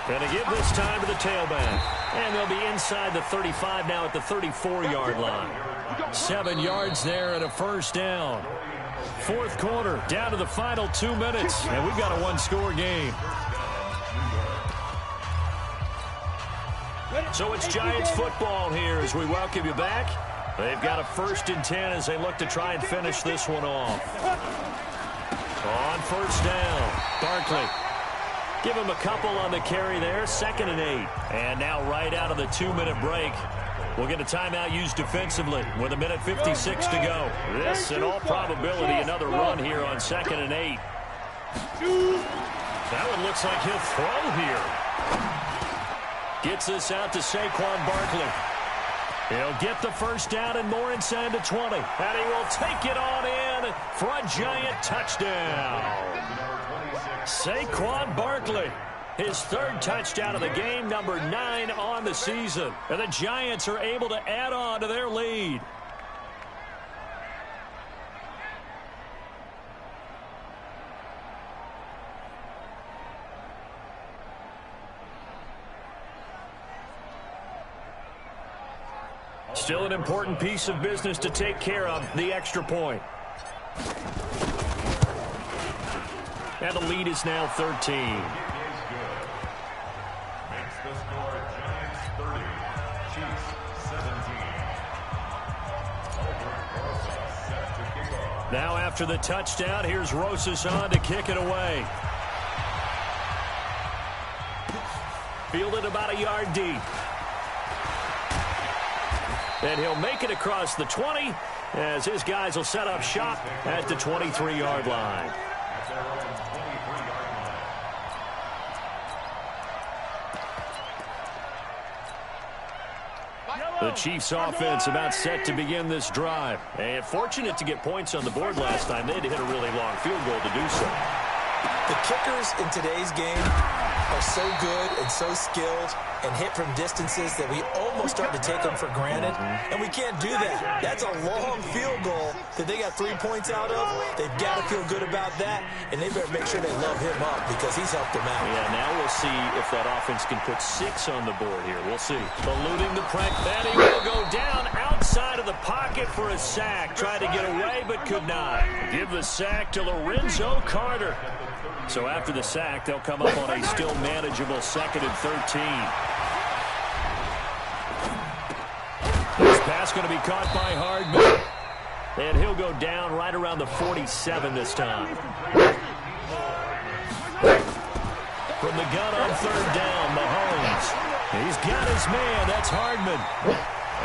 Going to give this time to the tailback. And they'll be inside the 35 now at the 34-yard line. 7 yards there and a first down. Fourth quarter, down to the final 2 minutes, and we've got a one-score game. So it's Giants football here as we welcome you back. They've got a 1st and 10 as they look to try and finish this one off. On first down, Barkley. Give him a couple on the carry there, 2nd and 8. And now right out of the 2-minute break, we'll get a timeout used defensively with 1:56 to go. This, in all probability, another run here on 2nd and 8. That one looks like he'll throw here. Gets this out to Saquon Barkley. He'll get the first down and more inside the 20. And he will take it on in for a Giant touchdown. Saquon Barkley, his 3rd touchdown of the game, number 9 on the season. And the Giants are able to add on to their lead. Still an important piece of business to take care of, the extra point. And the lead is now 13. Makes the score Giants 30, Chiefs 17. Set to kick off. Now after the touchdown, here's Rosas on to kick it away. Fielded about a yard deep. And he'll make it across the 20 as his guys will set up shop at the 23-yard line. The Chiefs offense about set to begin this drive. And fortunate to get points on the board last time. They had to hit a really long field goal to do so. The kickers in today's game are so good and so skilled and hit from distances that we almost start to take them for granted, and we can't do that. That's a long field goal that they got 3 points out of. They've got to feel good about that, and they better make sure they love him up because he's helped them out. Yeah, now we'll see if that offense can put 6 on the board here. We'll see. Eluding the pressure. And he will go down outside of the pocket for a sack. Tried to get away, but could not. Give the sack to Lorenzo Carter. So after the sack, they'll come up on a still manageable 2nd and 13. This pass going to be caught by Hardman. And he'll go down right around the 47 this time. From the gun on 3rd down, Mahomes. He's got his man. That's Hardman.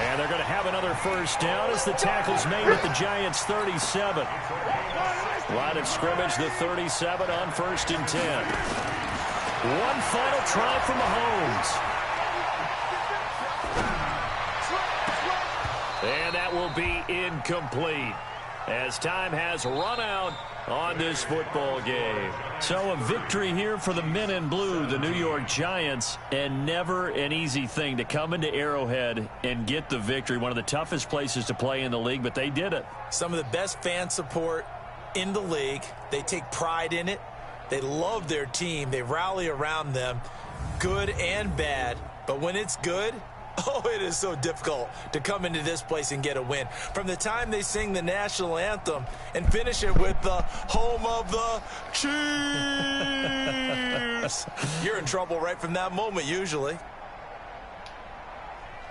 And they're going to have another first down as the tackle's made at the Giants' 37. Line of scrimmage, the 37 on 1st and 10. One final try for Mahomes. And that will be incomplete as time has run out on this football game. So a victory here for the men in blue, the New York Giants, and never an easy thing to come into Arrowhead and get the victory. One of the toughest places to play in the league, but they did it. Some of the best fan support in the league. They take pride in it. They love their team. They rally around them, good and bad. But when it's good, oh, it is so difficult to come into this place and get a win. From the time they sing the national anthem and finish it with the home of the Chiefs, you're in trouble right from that moment usually.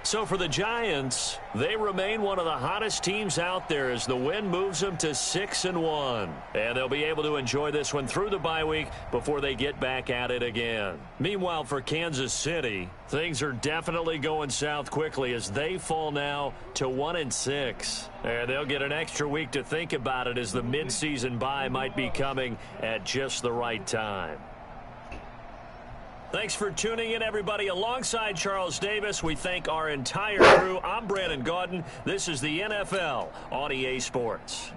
So for the Giants, they remain one of the hottest teams out there as the win moves them to 6-1. And they'll be able to enjoy this one through the bye week before they get back at it again. Meanwhile, for Kansas City, things are definitely going south quickly as they fall now to 1-6. And they'll get an extra week to think about it as the midseason bye might be coming at just the right time. Thanks for tuning in, everybody. Alongside Charles Davis, we thank our entire crew. I'm Brandon Gaudin. This is the NFL on EA Sports.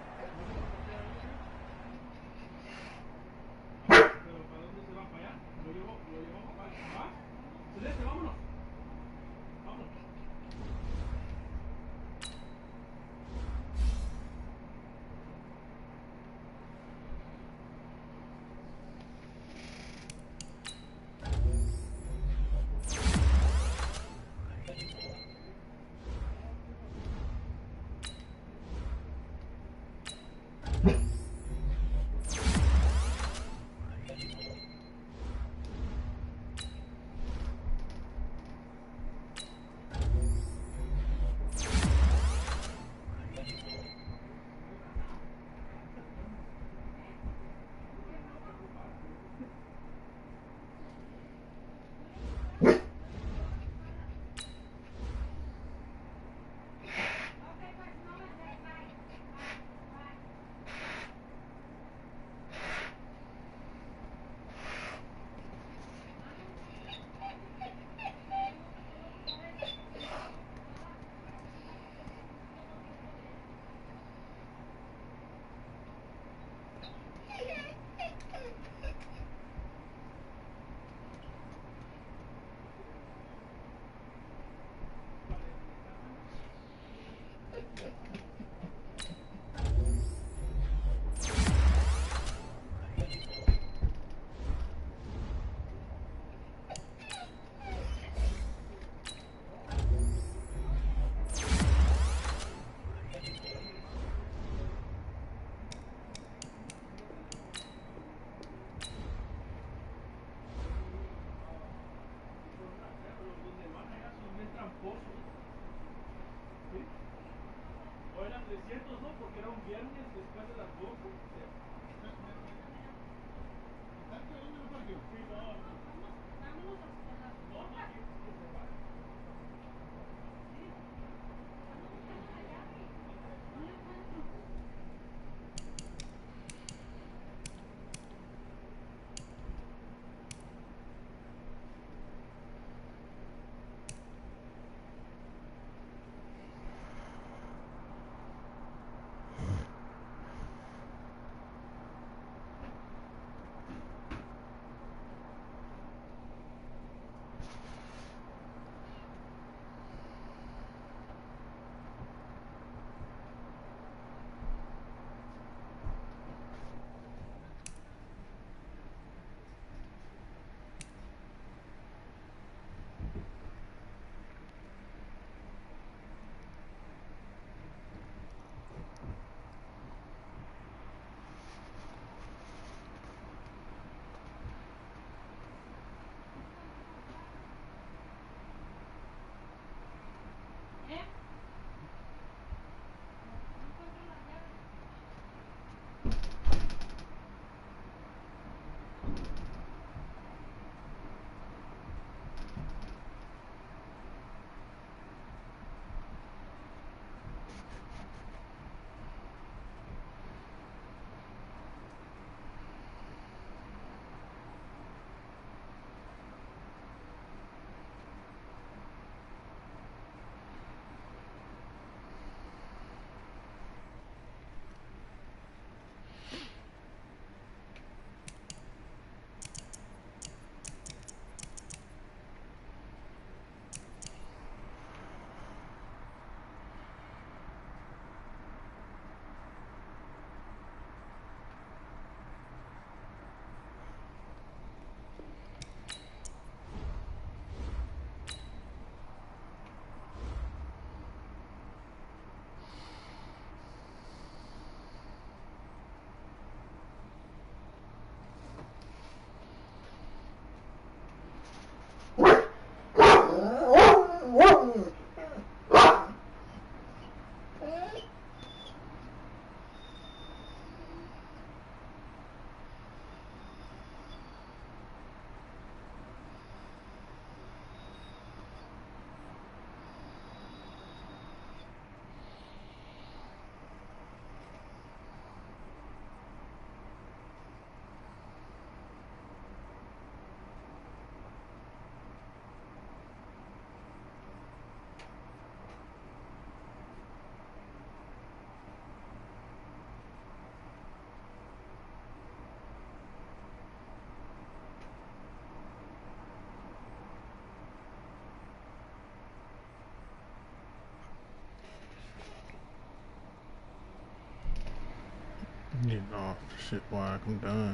Getting off. Shit, boy, I'm done.